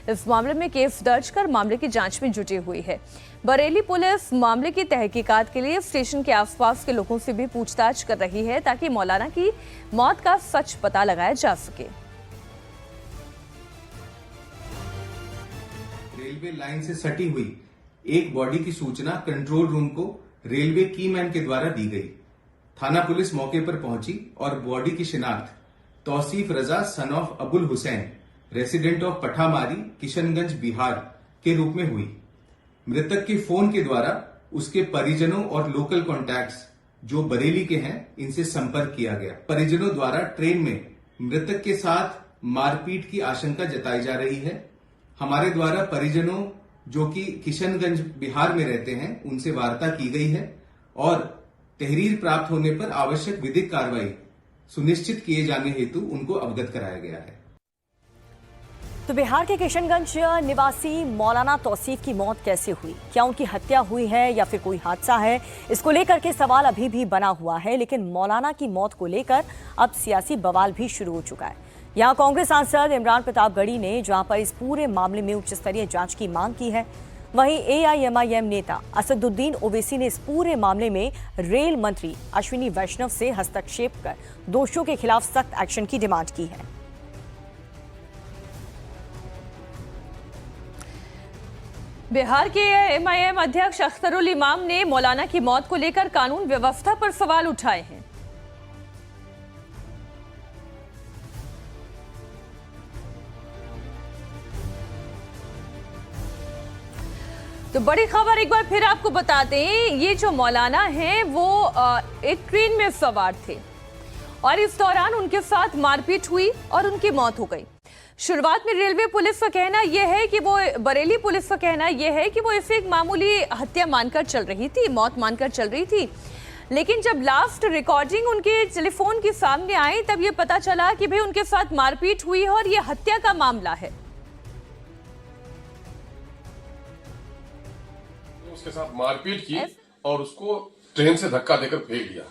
इस मामले में केस दर्ज कर मामले की जांच में जुटी हुई है। बरेली पुलिस मामले की तहकीकात के लिए स्टेशन के आसपास के लोगों से भी पूछताछ कर रही है ताकि मौलाना की मौत का सच पता लगाया जा सके। रेलवे लाइन से सटी हुई एक बॉडी की सूचना कंट्रोल रूम को रेलवे कीमैन के द्वारा दी गई। थाना पुलिस मौके पर पहुंची और बॉडी की शिनाख्त Tauseef Raza son of Abul Hussain resident of Pathamari Kishanganj Bihar के रूप में हुई। मृतक के फोन के द्वारा उसके परिजनों और लोकल कॉन्टैक्ट्स जो बरेली के हैं इनसे संपर्क किया गया। परिजनों द्वारा ट्रेन में मृतक के साथ मारपीट की आशंका जताई जा रही है। हमारे द्वारा परिजनों जो कि किशनगंज बिहार में रहते हैं उनसे वार्ता की गई है और तहरीर प्राप्त होने पर आवश्यक विधिक कार्रवाई सुनिश्चित किए जाने हेतु उनको अवगत कराया गया है। तो बिहार के किशनगंज निवासी मौलाना तौसीफ की मौत कैसे हुई? क्या उनकी हत्या हुई है या फिर कोई हादसा है? इसको लेकर के सवाल अभी भी बना हुआ है, लेकिन मौलाना की मौत को लेकर अब सियासी बवाल भी शुरू हो चुका है। यहाँ कांग्रेस सांसद इमरान प्रतापगढ़ी ने जहां पर इस पूरे मामले में उच्च स्तरीय जांच की मांग की है, वहीं AIMIM नेता असदुद्दीन ओवैसी ने इस पूरे मामले में रेल मंत्री अश्विनी वैष्णव से हस्तक्षेप कर दोषियों के खिलाफ सख्त एक्शन की डिमांड की है। बिहार के AIMIM अध्यक्ष अख्तरुल इमाम ने मौलाना की मौत को लेकर कानून व्यवस्था पर सवाल उठाए हैं। तो बड़ी खबर एक बार फिर आपको बता दें, ये जो मौलाना हैं वो एक ट्रेन में सवार थे और इस दौरान उनके साथ मारपीट हुई और उनकी मौत हो गई। शुरुआत में रेलवे पुलिस का कहना यह है कि वो बरेली पुलिस का कहना यह है कि वो इसे एक मामूली हत्या मानकर चल रही थी, मौत मानकर चल रही थी, लेकिन जब लास्ट रिकॉर्डिंग उनके टेलीफोन के सामने आई तब ये पता चला कि भाई उनके साथ मारपीट हुई है और ये हत्या का मामला है। उसके साथ मारपीट की और उसको ट्रेन से धक्का देकर फेंक दिया,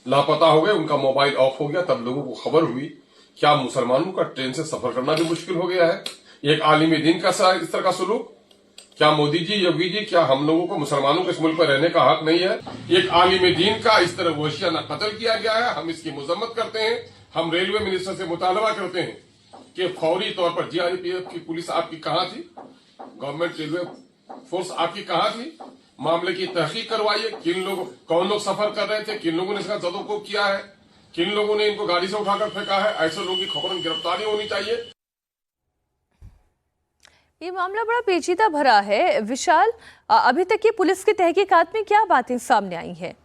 लापता हो गए, उनका मोबाइल ऑफ हो गया। तब लोगों को खबर हुई। क्या मुसलमानों का ट्रेन से सफर करना भी मुश्किल हो गया है? एक आलिम दीन का इस तरह का सलूक? क्या मोदी जी, योगी जी, क्या हम लोगों को मुसलमानों के इस मुल्क पर रहने का हक नहीं है? एक आलिम दीन का इस तरह वहशियाना कत्ल किया गया है। हम इसकी मजम्मत करते हैं। हम रेलवे मिनिस्टर से मुतालबा करते हैं कि फौरी तौर पर GRPF की पुलिस आपकी कहाँ थी, गवर्नमेंट रेलवे फोर्स आपकी कहाँ थी, मामले की तहकीक करवाइए। कौन लोग सफर कर रहे थे, किन लोगों ने इसका सदुपयोग किया है, किन लोगों ने इनको गाड़ी से उठाकर फेंका है, ऐसे लोगों की खबरों गिरफ्तारी होनी चाहिए। ये मामला बड़ा पेचीदा भरा है विशाल। अभी तक की पुलिस की तहकीकात में क्या बातें सामने आई हैं?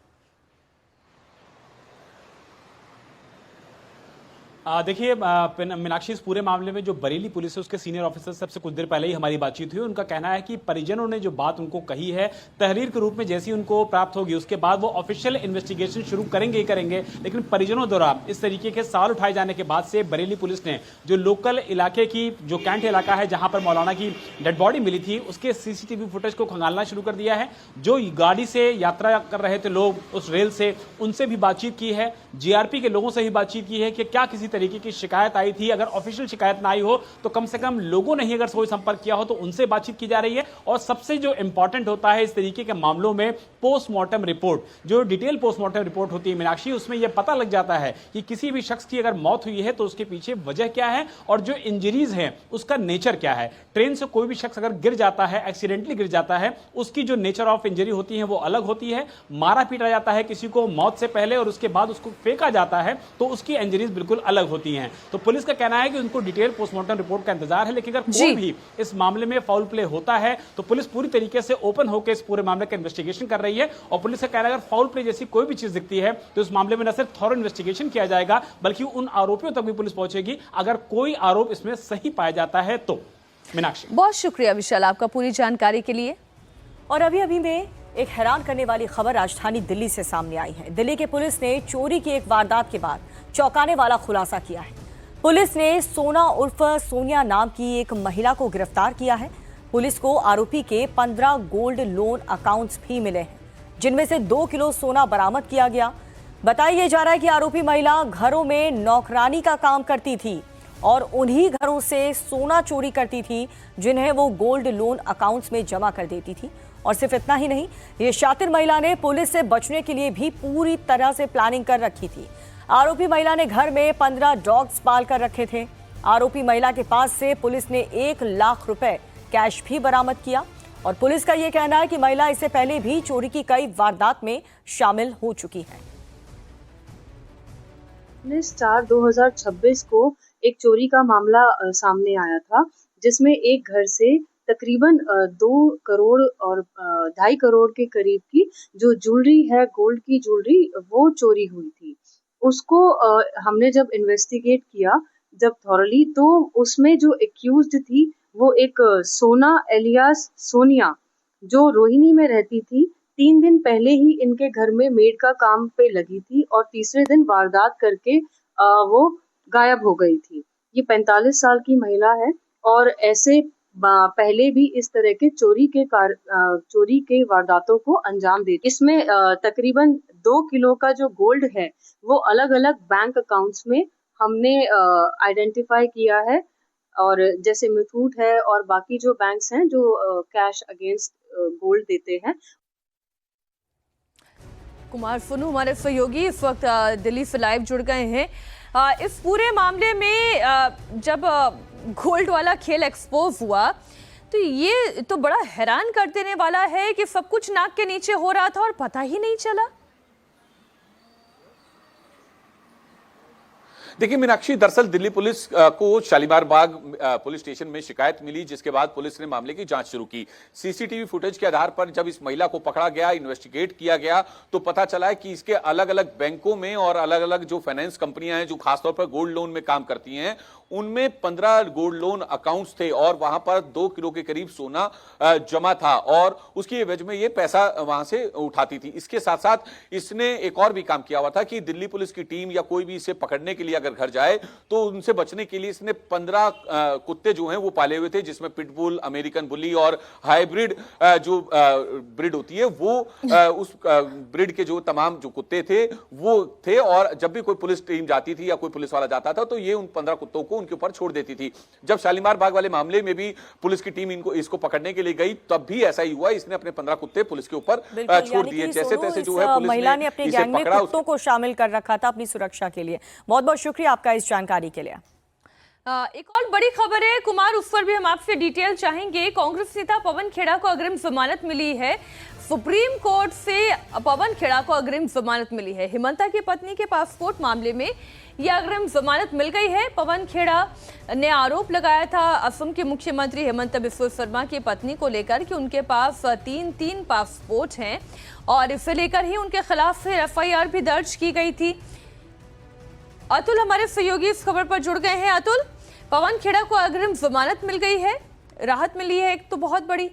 देखिए मीनाक्षी, इस पूरे मामले में जो बरेली पुलिस है उसके सीनियर ऑफिसर सबसे कुछ देर पहले ही हमारी बातचीत हुई। उनका कहना है कि परिजनों ने जो बात उनको कही है तहरीर के रूप में जैसी उनको प्राप्त होगी उसके बाद वो ऑफिशियल इन्वेस्टिगेशन शुरू करेंगे ही करेंगे, लेकिन परिजनों द्वारा इस तरीके के सवाल उठाए जाने के बाद से बरेली पुलिस ने जो लोकल इलाके की जो कैंट इलाका है जहां पर मौलाना की डेड बॉडी मिली थी उसके CCTV फुटेज को खंगालना शुरू कर दिया है। जो गाड़ी से यात्रा कर रहे थे लोग उस रेल से, उनसे भी बातचीत की है। GRP के लोगों से भी बातचीत की है कि क्या किसी तरीके की शिकायत आई थी, अगर ऑफिशियल शिकायत ना आई हो तो कम से कम लोगों ने ही अगर कोई संपर्क किया हो तो उनसे बातचीत की जा रही है। और सबसे जो इंपॉर्टेंट होता है इस तरीके के मामलों में पोस्टमार्टम रिपोर्ट, जो डिटेल पोस्टमार्टम रिपोर्ट होती है मीनाक्षी, उसमें यह पता लग जाता है कि किसी भी शख्स की अगर मौत हुई है तो उसके पीछे वजह क्या है और जो इंजरीज है उसका नेचर क्या है। ट्रेन से कोई भी शख्स अगर गिर जाता है, एक्सीडेंटली गिर जाता है, उसकी जो नेचर ऑफ इंजरी होती है वो अलग होती है। मारा पीटा जाता है किसी को मौत से पहले और उसके बाद उसको फेंका जाता है तो उसकी इंजरीज बिल्कुल अलग होती हैं। तो पुलिस का कहना है कि उनको डिटेल पोस्टमार्टम रिपोर्ट का इंतजार है, लेकिन अगर कोई भी इस मामले में फाउल प्ले होता है तो पुलिस पूरी तरीके से ओपन होकर इस पूरे मामले का इन्वेस्टिगेशन कर रही है। और पुलिस का कहना है अगर फाउल प्ले जैसी कोई भी चीज दिखती है तो इस मामले में न सिर्फ थॉरो इन्वेस्टिगेशन किया जाएगा बल्कि उन आरोपियों तक भी पुलिस पहुंचेगी अगर कोई आरोप इसमें सही पाया जाता है तो। मीनाक्षी, बहुत शुक्रिया विशाल आपका पूरी जानकारी के लिए। और अभी में एक हैरान करने वाली खबर राजधानी दिल्ली से सामने आई है। दिल्ली के पुलिस ने चोरी की एक वारदात के बाद चौंकाने वाला खुलासा किया है। पुलिस ने सोना उर्फ सोनिया नाम की एक महिला को गिरफ्तार किया है। पुलिस को आरोपी के 15 गोल्ड लोन अकाउंट्स भी मिले हैं, जिनमें से 2 किलो सोना बरामद किया गया। बताया जा रहा है कि आरोपी महिला घरों में नौकरानी का काम करती थी और उन्हीं घरों से सोना चोरी करती थी जिन्हें वो गोल्ड लोन अकाउंट्स में जमा कर देती थी। और सिर्फ इतना ही नहीं, ये शातिर महिला ने पुलिस से बचने के लिए भी पूरी तरह से प्लानिंग कर रखी थी। आरोपी महिला ने घर में 15 डॉग्स पाल कर रखे थे। आरोपी महिला के पास से पुलिस ने 1 लाख रुपए कैश भी बरामद किया। और पुलिस का यह कहना है कि महिला इससे पहले भी चोरी की कई वारदात में शामिल हो चुकी है। 19/4/2026 को एक चोरी का मामला सामने आया था, जिसमें एक घर से तकरीबन 2 करोड़ और 2.5 करोड़ के करीब की जो ज्वेलरी है, गोल्ड की ज्वेलरी, वो चोरी हुई थी। उसको हमने जब इन्वेस्टिगेट किया जब थॉरली, तो उसमें जो एक्यूज्ड थी वो एक सोना एलियास सोनिया, जो रोहिणी में रहती थी। 3 दिन पहले ही इनके घर में मेड का काम पे लगी थी और तीसरे दिन वारदात करके वो गायब हो गई थी। ये 45 साल की महिला है और ऐसे पहले भी इस तरह के चोरी के वारदातों को अंजाम देती। इसमें तकरीबन 2 किलो का जो गोल्ड है वो अलग अलग बैंक अकाउंट्स में हमने आइडेंटिफाई किया है, और जैसे मुथूट है और बाकी जो बैंक्स हैं जो कैश अगेंस्ट गोल्ड देते हैं। कुमार सोनू हमारे सहयोगी इस वक्त दिल्ली से लाइव जुड़ गए हैं। इस पूरे मामले में जब गोल्ड वाला खेल एक्सपोज हुआ तो ये तो बड़ा हैरान कर देने वाला है कि सब कुछ नाक के नीचे हो रहा था और पता ही नहीं चला। देखिए मीनाक्षी, दरअसल दिल्ली पुलिस को शालीमार बाग पुलिस स्टेशन में शिकायत मिली, जिसके बाद पुलिस ने मामले की जांच शुरू की। सीसीटीवी फुटेज के आधार पर जब इस महिला को पकड़ा गया, इन्वेस्टिगेट किया गया, तो पता चला है कि इसके अलग अलग बैंकों में और अलग अलग जो फाइनेंस कंपनियां हैं जो खासतौर पर गोल्ड लोन में काम करती हैं, उनमें 15 गोल्ड लोन अकाउंट्स थे और वहां पर 2 किलो के करीब सोना जमा था और उसकी एवज में ये पैसा वहां से उठाती थी। इसके साथ साथ इसने एक और भी काम किया हुआ था कि दिल्ली पुलिस की टीम या कोई भी इसे पकड़ने के लिए अगर घर जाए तो उनसे बचने के लिए इसने 15 कुत्ते जो हैं वो पाले हुए थे, जिसमें पिटबुल, अमेरिकन बुली और हाइब्रिड जो ब्रिड होती है वो उस ब्रिड के जो तमाम जो कुत्ते थे वो थे। और जब भी कोई पुलिस टीम जाती थी या कोई पुलिस वाला जाता था तो ये उन 15 कुत्तों को उनके ऊपर छोड़ देती थी। जब शालीमार बाग वाले मामले में भी पुलिस की टीम इसको पकड़ने के लिए गई तब भी ऐसा ही हुआ, इसने अपने 15 कुत्ते पुलिस के ऊपर छोड़ दिए। जैसे तैसे जो है पुलिस महिला ने अपने गैंग में पकड़ा, कुत्तों को शामिल कर रखा था अपनी सुरक्षा के लिए। बहुत बहुत शुक्रिया आपका इस जानकारी के लिए। एक और बड़ी खबर है कुमार, उस पर भी हम आपसे डिटेल चाहेंगे। कांग्रेस नेता पवन खेड़ा को अग्रिम जमानत मिली है। सुप्रीम कोर्ट से पवन खेड़ा को अग्रिम जमानत मिली है। हेमंता की पत्नी के पासपोर्ट मामले में यह अग्रिम जमानत मिल गई है। पवन खेड़ा ने आरोप लगाया था असम के मुख्यमंत्री हेमंत बिस्वा शर्मा की पत्नी को लेकर कि उनके पास तीन पासपोर्ट हैं और इसे लेकर ही उनके खिलाफ फिर एफआईआर भी दर्ज की गई थी। अतुल हमारे सहयोगी इस खबर पर जुड़ गए हैं। अतुल, पवन खेड़ा को अग्रिम जमानत मिल गई है, राहत मिली है एक तो बहुत बड़ी।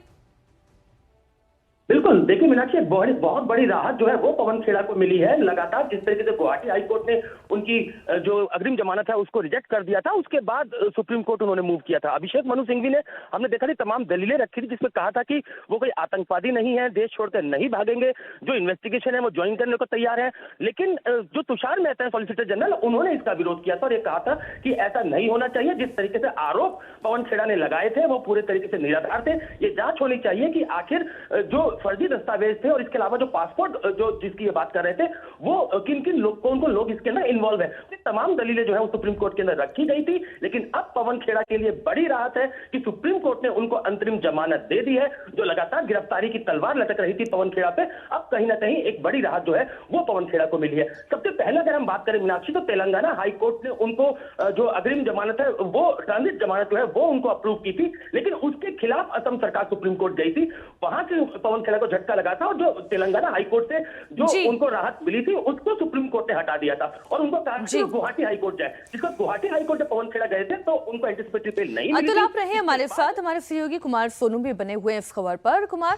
बिल्कुल, देखिए मीनाक्षी, एक बहुत बड़ी राहत जो है वो पवन खेड़ा को मिली है। लगातार जिस तरीके से गुवाहाटी हाई कोर्ट ने उनकी जो अग्रिम जमानत है उसको रिजेक्ट कर दिया था, उसके बाद सुप्रीम कोर्ट उन्होंने मूव किया था। अभिषेक मनु सिंघवी ने, हमने देखा थी, तमाम दलीलें रखी थी जिसमें कहा था कि वो कोई आतंकवादी नहीं है, देश छोड़कर नहीं भागेंगे, जो इन्वेस्टिगेशन है वो ज्वाइन करने को तैयार है। लेकिन जो तुषार मेहता है सॉलिसिटर जनरल, उन्होंने इसका विरोध किया था और ये कहा था कि ऐसा नहीं होना चाहिए। जिस तरीके से आरोप पवन खेड़ा ने लगाए थे वो पूरे तरीके से निराधार थे। ये जांच होनी चाहिए कि आखिर जो फर्जी दस्तावेज थे और इसके अलावा जो पासपोर्ट जो जिसकी ये बात कर रहे थे वो किन लोग, कौन लोग इसके अंदर इन्वॉल्व है। तमाम दलीलें जो है वो सुप्रीम कोर्ट के अंदर रखी गई थी। लेकिन अब पवन खेड़ा के लिए बड़ी राहत है कि सुप्रीम कोर्ट ने उनको अंतरिम जमानत दे दी है। जो लगातार गिरफ्तारी की तलवार लटक रही थी पवन खेड़ा पे, अब कहीं ना कहीं एक बड़ी राहत जो है वो पवन खेड़ा को मिली है। सबसे पहले अगर हम बात करें मीनाक्षी, तो तेलंगाना हाई कोर्ट ने उनको जो अग्रिम जमानत है वो ट्रांजिट जमानत जो है वो उनको अप्रूव की थी, लेकिन उसके खिलाफ असम सरकार सुप्रीम कोर्ट गई थी। वहां से पवन खेड़ा को झटका लगा था और जो तेलंगाना हाई कोर्ट से जो उनको राहत मिली थी उसको सुप्रीम कोर्ट ने हटा दिया था और उनको कहा कि गुवाहाटी हाई कोर्ट जाए। जिसको गुवाहाटी हाई कोर्ट जब पवन खेड़ा गए थे तो उनको एंटिसिपेटरी बेल नहीं मिली। अतुल, आप रहे हमारे साथ, हमारे सहयोगी कुमार सोनू भी बने हुए हैं इस खबर पर। कुमार,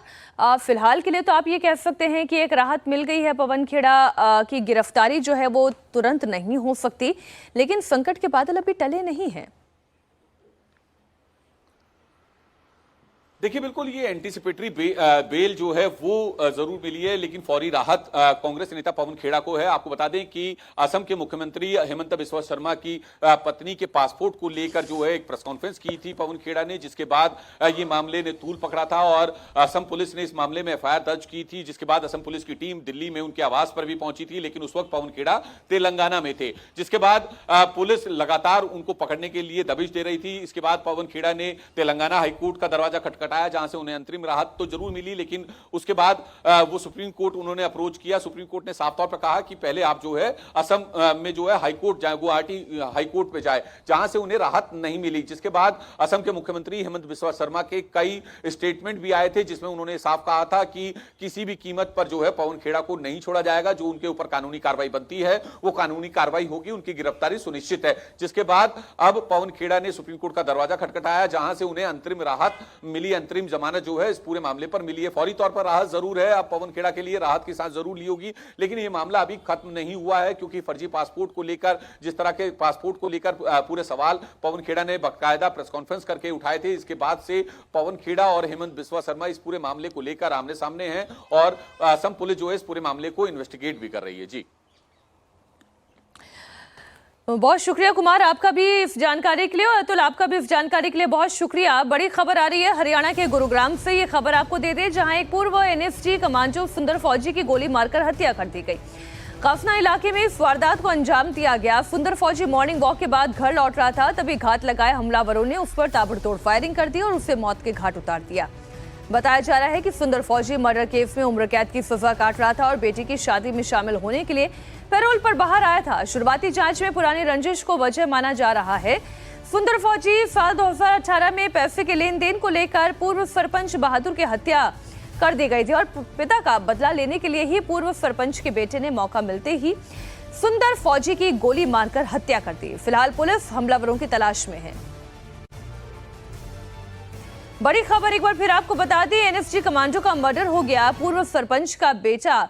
फिलहाल के लिए तो आप ये कह सकते हैं कि एक राहत मिल गई है। पवन खेड़ा की गिरफ्तारी जो है वो तुरंत नहीं हो सकती, लेकिन संकट के बादल अभी टले नहीं है। देखिए बिल्कुल, ये एंटीसिपेटरी बेल जो है वो जरूर मिली है, लेकिन फौरी राहत कांग्रेस नेता पवन खेड़ा को है। आपको बता दें कि असम के मुख्यमंत्री हेमंत बिस्वा शर्मा की पत्नी के पासपोर्ट को लेकर जो है एक प्रेस कॉन्फ्रेंस की थी पवन खेड़ा ने, जिसके बाद ये मामले ने तूल पकड़ा था और असम पुलिस ने इस मामले में एफआईआर दर्ज की थी। जिसके बाद असम पुलिस की टीम दिल्ली में उनके आवास पर भी पहुंची थी, लेकिन उस वक्त पवन खेड़ा तेलंगाना में थे। जिसके बाद पुलिस लगातार उनको पकड़ने के लिए दबिश दे रही थी। इसके बाद पवन खेड़ा ने तेलंगाना हाईकोर्ट का दरवाजा खटखटाया खटखटाया, जहां से उन्हें अंतरिम राहत तो जरूर मिली, लेकिन उसके बाद वो सुप्रीम कोर्ट उन्होंने अप्रोच किया। सुप्रीम कोर्ट ने साफ तौर पर कहा कि पहले आप जो है असम में जो है हाईकोर्ट जाए, गुवाहाटी हाईकोर्ट पे जाए, जहां से उन्हें राहत नहीं मिली। जिसके बाद असम के मुख्यमंत्री हेमंत बिस्वा शर्मा के कई स्टेटमेंट भी आए थे, जिसमें उन्होंने साफ कहा था कि किसी भी कीमत पर जो है पवन खेड़ा को नहीं छोड़ा जाएगा, जो उनके ऊपर कानूनी कार्रवाई बनती है वो कानूनी कार्रवाई होगी, उनकी गिरफ्तारी सुनिश्चित है। जिसके बाद अब पवन खेड़ा ने सुप्रीम कोर्ट का दरवाजा खटखटाया, जहां से उन्हें अंतरिम राहत मिली, अंतरिम जमानत जो है इस पूरे मामले पर मिली है। फौरी तौर पर राहत जरूर है, अब पवन खेड़ा के लिए राहत की सांस जरूर ली होगी, लेकिन यह मामला अभी खत्म नहीं हुआ है, क्योंकि फर्जी पासपोर्ट को लेकर, जिस तरह के पासपोर्ट को लेकर पूरे सवाल पवन खेड़ा ने बाकायदा प्रेस कॉन्फ्रेंस करके उठाए थे, इसके बाद से पवन खेड़ा और हेमंत बिस्वा शर्मा इस पूरे मामले को लेकर आमने सामने हैं और असम पुलिस जो है इस पूरे मामले को इन्वेस्टिगेट भी कर रही है। जी बहुत शुक्रिया कुमार आपका भी इस जानकारी के लिए, और अतुल आपका भी इस जानकारी के लिए बहुत शुक्रिया। बड़ी खबर आ रही है हरियाणा के गुरुग्राम से, ये खबर आपको दे दे, जहां एक पूर्व एनएसजी कमांडो सुंदर फौजी की गोली मारकर हत्या कर दी गई। काफना इलाके में इस वारदात को अंजाम दिया गया। सुंदर फौजी मॉर्निंग वॉक के बाद घर लौट रहा था, तभी घात लगाए हमलावरों ने उस पर ताबड़तोड़ फायरिंग कर दी और उसे मौत के घाट उतार दिया। बताया जा रहा है कि सुंदर फौजी मर्डर केस में उम्र कैद की सजा काट रहा था और बेटी की शादी में शामिल होने के लिए पैरोल पर बाहर आया था। शुरुआती जांच में पुरानी रंजिश को वजह माना जा रहा है। सुंदर फौजी साल 2018 में पैसे के लेन देन को लेकर पूर्व सरपंच बहादुर की हत्या कर दी गई थी और पिता का बदला लेने के लिए ही पूर्व सरपंच के बेटे ने मौका मिलते ही सुंदर फौजी की गोली मारकर हत्या कर दी। फिलहाल पुलिस हमलावरों की तलाश में है। बड़ी खबर एक बार फिर आपको बता दें, एनएसजी कमांडो का मर्डर हो गया। पूर्व सरपंच का बेटा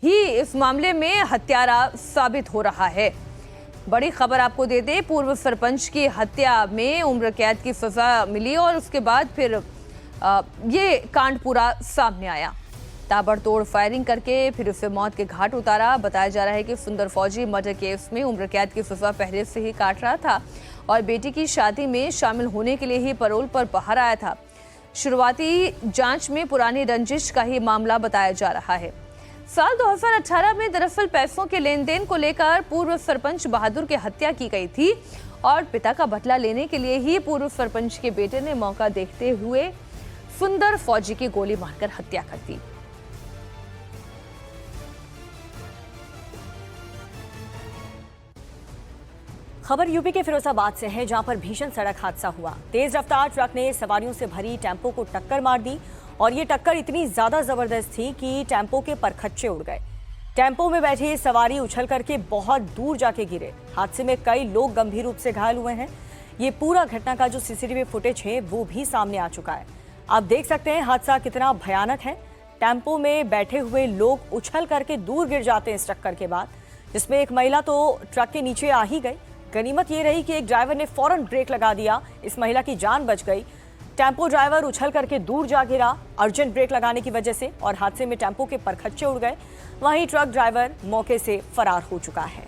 ही इस मामले में हत्यारा साबित हो रहा है। बड़ी खबर आपको दे दें, पूर्व सरपंच की हत्या में उम्र कैद की सजा मिली और उसके बाद फिर ये कांड पूरा सामने आया। ताबड़तोड़ फायरिंग करके फिर उसे मौत के घाट उतारा। बताया जा रहा है कि सुंदर फौजी मर्डर केस में उम्र कैद की सजा पहले से ही काट रहा था और बेटी की शादी में शामिल होने के लिए ही पैरोल पर बाहर आया था। शुरुआती जांच में पुरानी रंजिश का ही मामला बताया जा रहा है। साल 2018 में दरअसल पैसों के लेन देन को लेकर पूर्व सरपंच बहादुर की हत्या की गई थी और पिता का बदला लेने के लिए ही पूर्व सरपंच के बेटे ने मौका देखते हुए सुंदर फौजी की गोली मारकर हत्या कर दी। खबर यूपी के फिरोजाबाद से है, जहां पर भीषण सड़क हादसा हुआ। तेज रफ्तार ट्रक ने सवारियों से भरी टेम्पो को टक्कर मार दी और ये टक्कर इतनी ज्यादा जबरदस्त थी कि टेम्पो के परखच्चे उड़ गए। टेम्पो में बैठे सवारी उछल करके बहुत दूर जाके गिरे। हादसे में कई लोग गंभीर रूप से घायल हुए हैं। ये पूरा घटना का जो सीसीटीवी फुटेज है वो भी सामने आ चुका है। आप देख सकते हैं हादसा कितना भयानक है। टेम्पो में बैठे हुए लोग उछल करके दूर गिर जाते हैं इस टक्कर के बाद, जिसमें एक महिला तो ट्रक के नीचे आ ही गई। गनीमत ये रही कि एक ड्राइवर ने फौरन ब्रेक लगा दिया, इस महिला की जान बच गई। टेम्पो ड्राइवर उछल करके दूर जा गिरा अर्जेंट ब्रेक लगाने की वजह से और हादसे में टेम्पो के परखच्चे उड़ गए। वहीं ट्रक ड्राइवर मौके से फरार हो चुका है।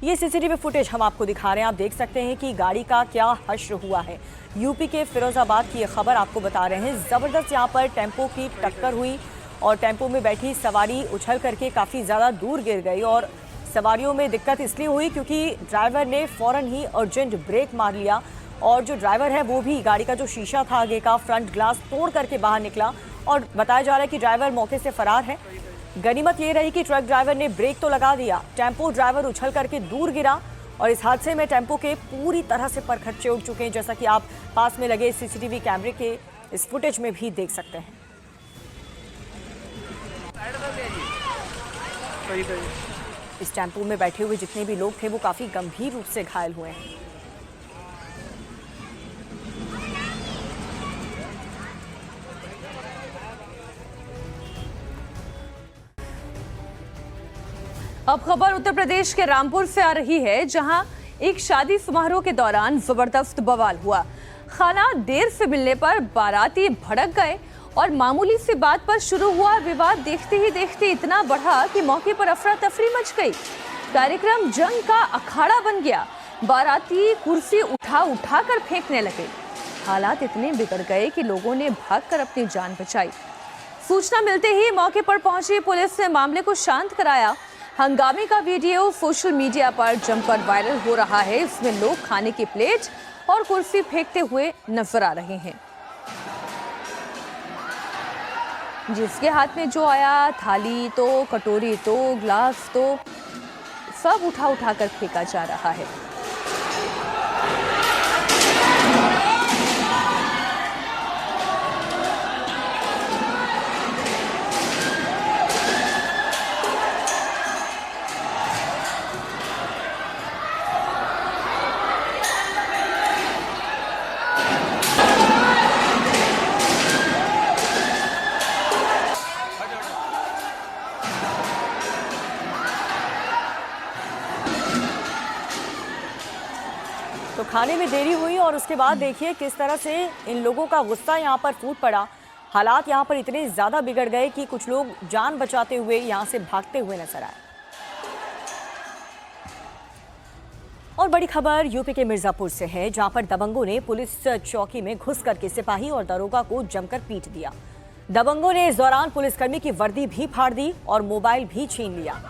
ये सीसीटीवी फुटेज हम आपको दिखा रहे हैं। आप देख सकते हैं कि गाड़ी का क्या हश्र हुआ है। यूपी के फिरोजाबाद की ये खबर आपको बता रहे हैं। जबरदस्त यहाँ पर टेम्पो की टक्कर हुई और टेम्पो में बैठी सवारी उछल करके काफी ज्यादा दूर गिर गई और सवारियों में दिक्कत इसलिए हुई क्योंकि ड्राइवर ने फौरन ही अर्जेंट ब्रेक मार लिया और जो ड्राइवर है वो भी गाड़ी का जो शीशा था आगे का फ्रंट ग्लास तोड़ करके बाहर निकला और बताया जा रहा है कि ड्राइवर मौके से फरार है। गनीमत ये रही कि ट्रक ड्राइवर ने ब्रेक तो लगा दिया, टेम्पो ड्राइवर उछल करके दूर गिरा और इस हादसे में टेम्पो के पूरी तरह से परखच्चे उड़ चुके हैं, जैसा कि आप पास में लगे सीसीटीवी कैमरे के इस फुटेज में भी देख सकते हैं। इस टेम्पो में बैठे हुए जितने भी लोग थे वो काफी गंभीर रूप से घायल हुए हैं। अब खबर उत्तर प्रदेश के रामपुर से आ रही है, जहां एक शादी समारोह के दौरान जबरदस्त बवाल हुआ। खाना देर से मिलने पर बाराती भड़क गए और मामूली सी बात पर शुरू हुआ विवाद देखते ही देखते इतना बढ़ा कि मौके पर अफरा तफरी मच गई। कार्यक्रम जंग का अखाड़ा बन गया। बाराती कुर्सी उठा उठा कर फेंकने लगे। हालात इतने बिगड़ गए कि लोगों ने भागकर अपनी जान बचाई। सूचना मिलते ही मौके पर पहुंची पुलिस ने मामले को शांत कराया। हंगामे का वीडियो सोशल मीडिया पर जमकर वायरल हो रहा है। इसमें लोग खाने की प्लेट और कुर्सी फेंकते हुए नजर आ रहे हैं। जिसके हाथ में जो आया, थाली तो, कटोरी तो, ग्लास तो, सब उठा उठा कर फेंका जा रहा है। तो खाने में देरी हुई और उसके बाद देखिए किस तरह से इन लोगों का गुस्सा यहाँ पर फूट पड़ा। हालात यहाँ पर इतने ज़्यादा बिगड़ गए कि कुछ लोग जान बचाते हुए यहाँ से भागते हुए नजर आए। और बड़ी खबर यूपी के मिर्जापुर से है, जहाँ पर दबंगों ने पुलिस चौकी में घुस करके सिपाही और दरोगा को जमकर पीट दिया। दबंगों ने इस दौरान पुलिसकर्मी की वर्दी भी फाड़ दी और मोबाइल भी छीन लिया।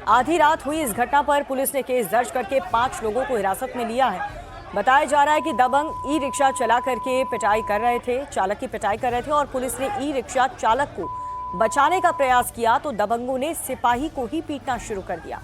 आधी रात हुई इस घटना पर पुलिस ने केस दर्ज करके 5 लोगों को हिरासत में लिया है। बताया जा रहा है कि दबंग ई रिक्शा चला करके पिटाई कर रहे थे, चालक की पिटाई कर रहे थे और पुलिस ने ई रिक्शा चालक को बचाने का प्रयास किया तो दबंगों ने सिपाही को ही पीटना शुरू कर दिया।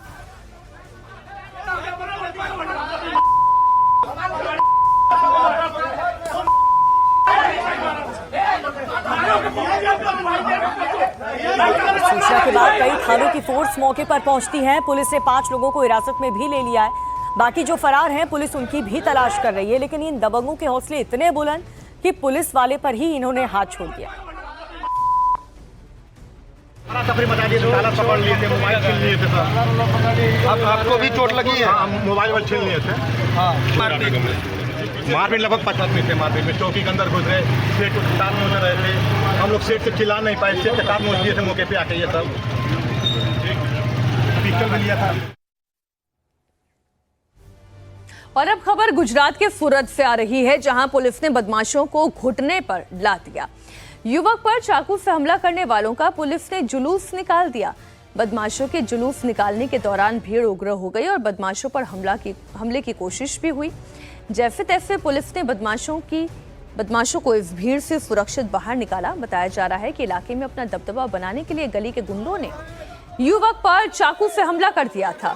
सूचना के बाद कई थानों की फोर्स मौके पर पहुंचती है। पुलिस ने 5 लोगों को हिरासत में भी ले लिया है। बाकी जो फरार हैं पुलिस उनकी भी तलाश कर रही है, लेकिन इन दबंगों के हौसले इतने बुलंद कि पुलिस वाले पर ही इन्होंने हाथ छोड़ दिया। बता दिए, ताला पकड़ लिए थे, मोबाइल छीन लिए थे सर। अब आपको भी चोट लगी है? मोबाइल छीन लिए थे। मारपीट लगभग 50 मिनट थे। मारपीट में चौकी के अंदर घुस गए, सेठ को तार नोच रहे थे। हम लोग सेठ से चिल्ला नहीं पाए, सेठ के तार नोच दिए थे मौके पे आके। ये सब पिस्टल भी लिया था। और अब खबर गुजरात के सूरत से आ रही है, जहां पुलिस ने बदमाशों को घुटने पर ला दिया। युवक पर चाकू से हमला करने वालों का पुलिस ने जुलूस निकाल दिया। बदमाशों के जुलूस निकालने के दौरान भीड़ उग्र हो गई और बदमाशों पर हमले की कोशिश भी हुई। जैसे तैसे पुलिस ने बदमाशों को इस भीड़ से सुरक्षित बाहर निकाला। बताया जा रहा है कि इलाके में अपना दबदबा बनाने के लिए गली के गुंडों ने युवक पर चाकू से हमला कर दिया था।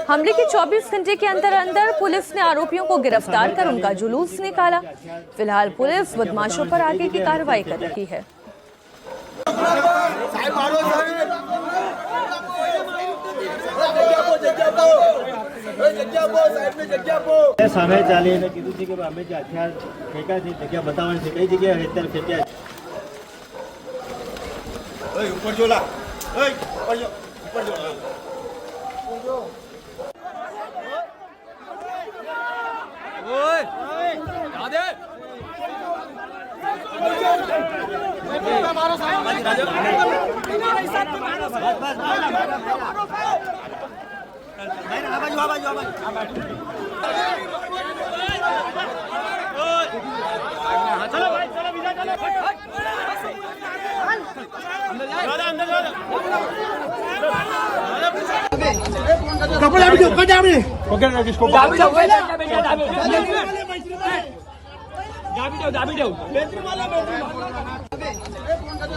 हमले के 24 घंटे के अंदर पुलिस ने आरोपियों को गिरफ्तार कर उनका जुलूस निकाला। फिलहाल पुलिस बदमाशों पर आगे की कार्रवाई कर रही है। સામે ચાલી અને કીધું છે કે અમે જે હથિયાર ફેંક્યા છે જગ્યા બતાવવાની છે, કઈ જગ્યાએ હથિયાર ફેંક્યા છે? ઉપર જોલા, ઉપર જો, ઉપર જો. ઓય દાદે મારો સાહેબ चलो भाई, चलो विजय, चलो कपड़ा भी कट जा रही ओके ना किसको दाबी दो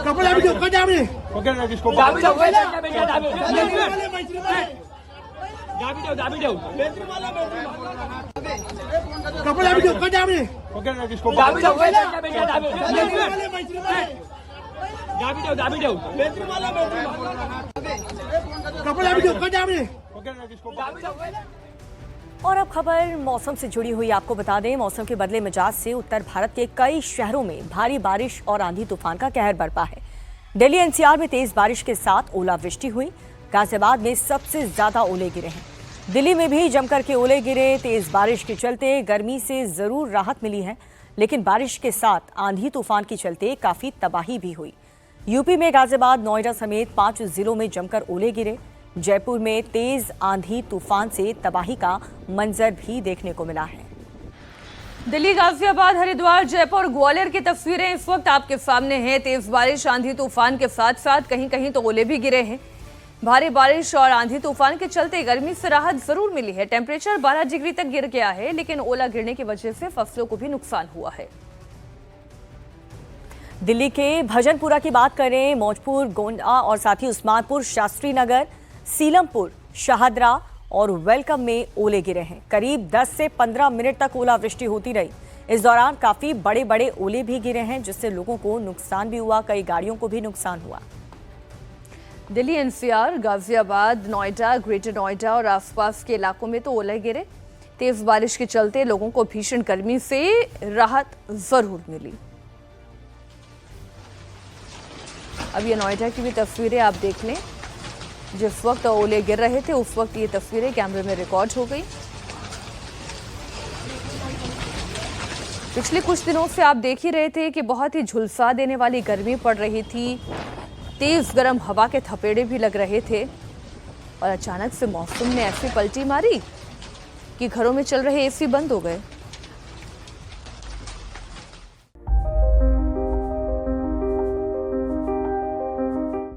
कपड़ा भी कट जा रही ओके ना किसको दाबी दो कपड़ा भी कट जा रही ओके ना किसको दाबी दो कपड़ा भी कट जा रही ओके ना किसको। और अब खबर मौसम से जुड़ी हुई आपको बता दें, मौसम के बदले मिजाज से उत्तर भारत के कई शहरों में भारी बारिश और आंधी तूफान का कहर बरपा है। दिल्ली एनसीआर में तेज बारिश के साथ ओलावृष्टि हुई। गाजियाबाद में सबसे ज्यादा ओले गिरे हैं। दिल्ली में भी जमकर के ओले गिरे। तेज बारिश के चलते गर्मी से जरूर राहत मिली है, लेकिन बारिश के साथ आंधी तूफान के चलते काफी तबाही भी हुई। यूपी में गाजियाबाद, नोएडा समेत 5 जिलों में जमकर ओले गिरे। जयपुर में तेज आंधी तूफान से तबाही का मंजर भी देखने को मिला है। दिल्ली, गाजियाबाद, हरिद्वार, जयपुर, ग्वालियर की तस्वीरें इस वक्त आपके सामने हैं। तेज बारिश, आंधी तूफान के साथ साथ कहीं कहीं तो ओले भी गिरे हैं। भारी बारिश और आंधी तूफान के चलते गर्मी से राहत जरूर मिली है। टेम्परेचर 12 डिग्री तक गिर गया है, लेकिन ओला गिरने की वजह से फसलों को भी नुकसान हुआ है। दिल्ली के भजनपुरा की बात करें, मौजपुर, गोंडा और साथ ही उस्मानपुर, शास्त्री नगर, सीलमपुर, शाहदरा और वेलकम में ओले गिरे हैं। करीब 10 से 15 मिनट तक ओलावृष्टि होती रही। इस दौरान काफी बड़े बड़े ओले भी गिरे हैं, जिससे लोगों को नुकसान भी हुआ, कई गाड़ियों को भी नुकसान हुआ। दिल्ली एनसीआर, गाजियाबाद, नोएडा, ग्रेटर नोएडा और आसपास के इलाकों में तो ओले गिरे। तेज बारिश के चलते लोगों को भीषण गर्मी से राहत जरूर मिली। अब ये नोएडा की भी तस्वीरें आप देख लें। जिस वक्त ओले गिर रहे थे उस वक्त ये तस्वीरें कैमरे में रिकॉर्ड हो गई। पिछले कुछ दिनों से आप देख ही रहे थे कि बहुत ही झुलसा देने वाली गर्मी पड़ रही थी, तेज गर्म हवा के थपेड़े भी लग रहे थे और अचानक से मौसम ने ऐसी पलटी मारी कि घरों में चल रहे एसी बंद हो गए।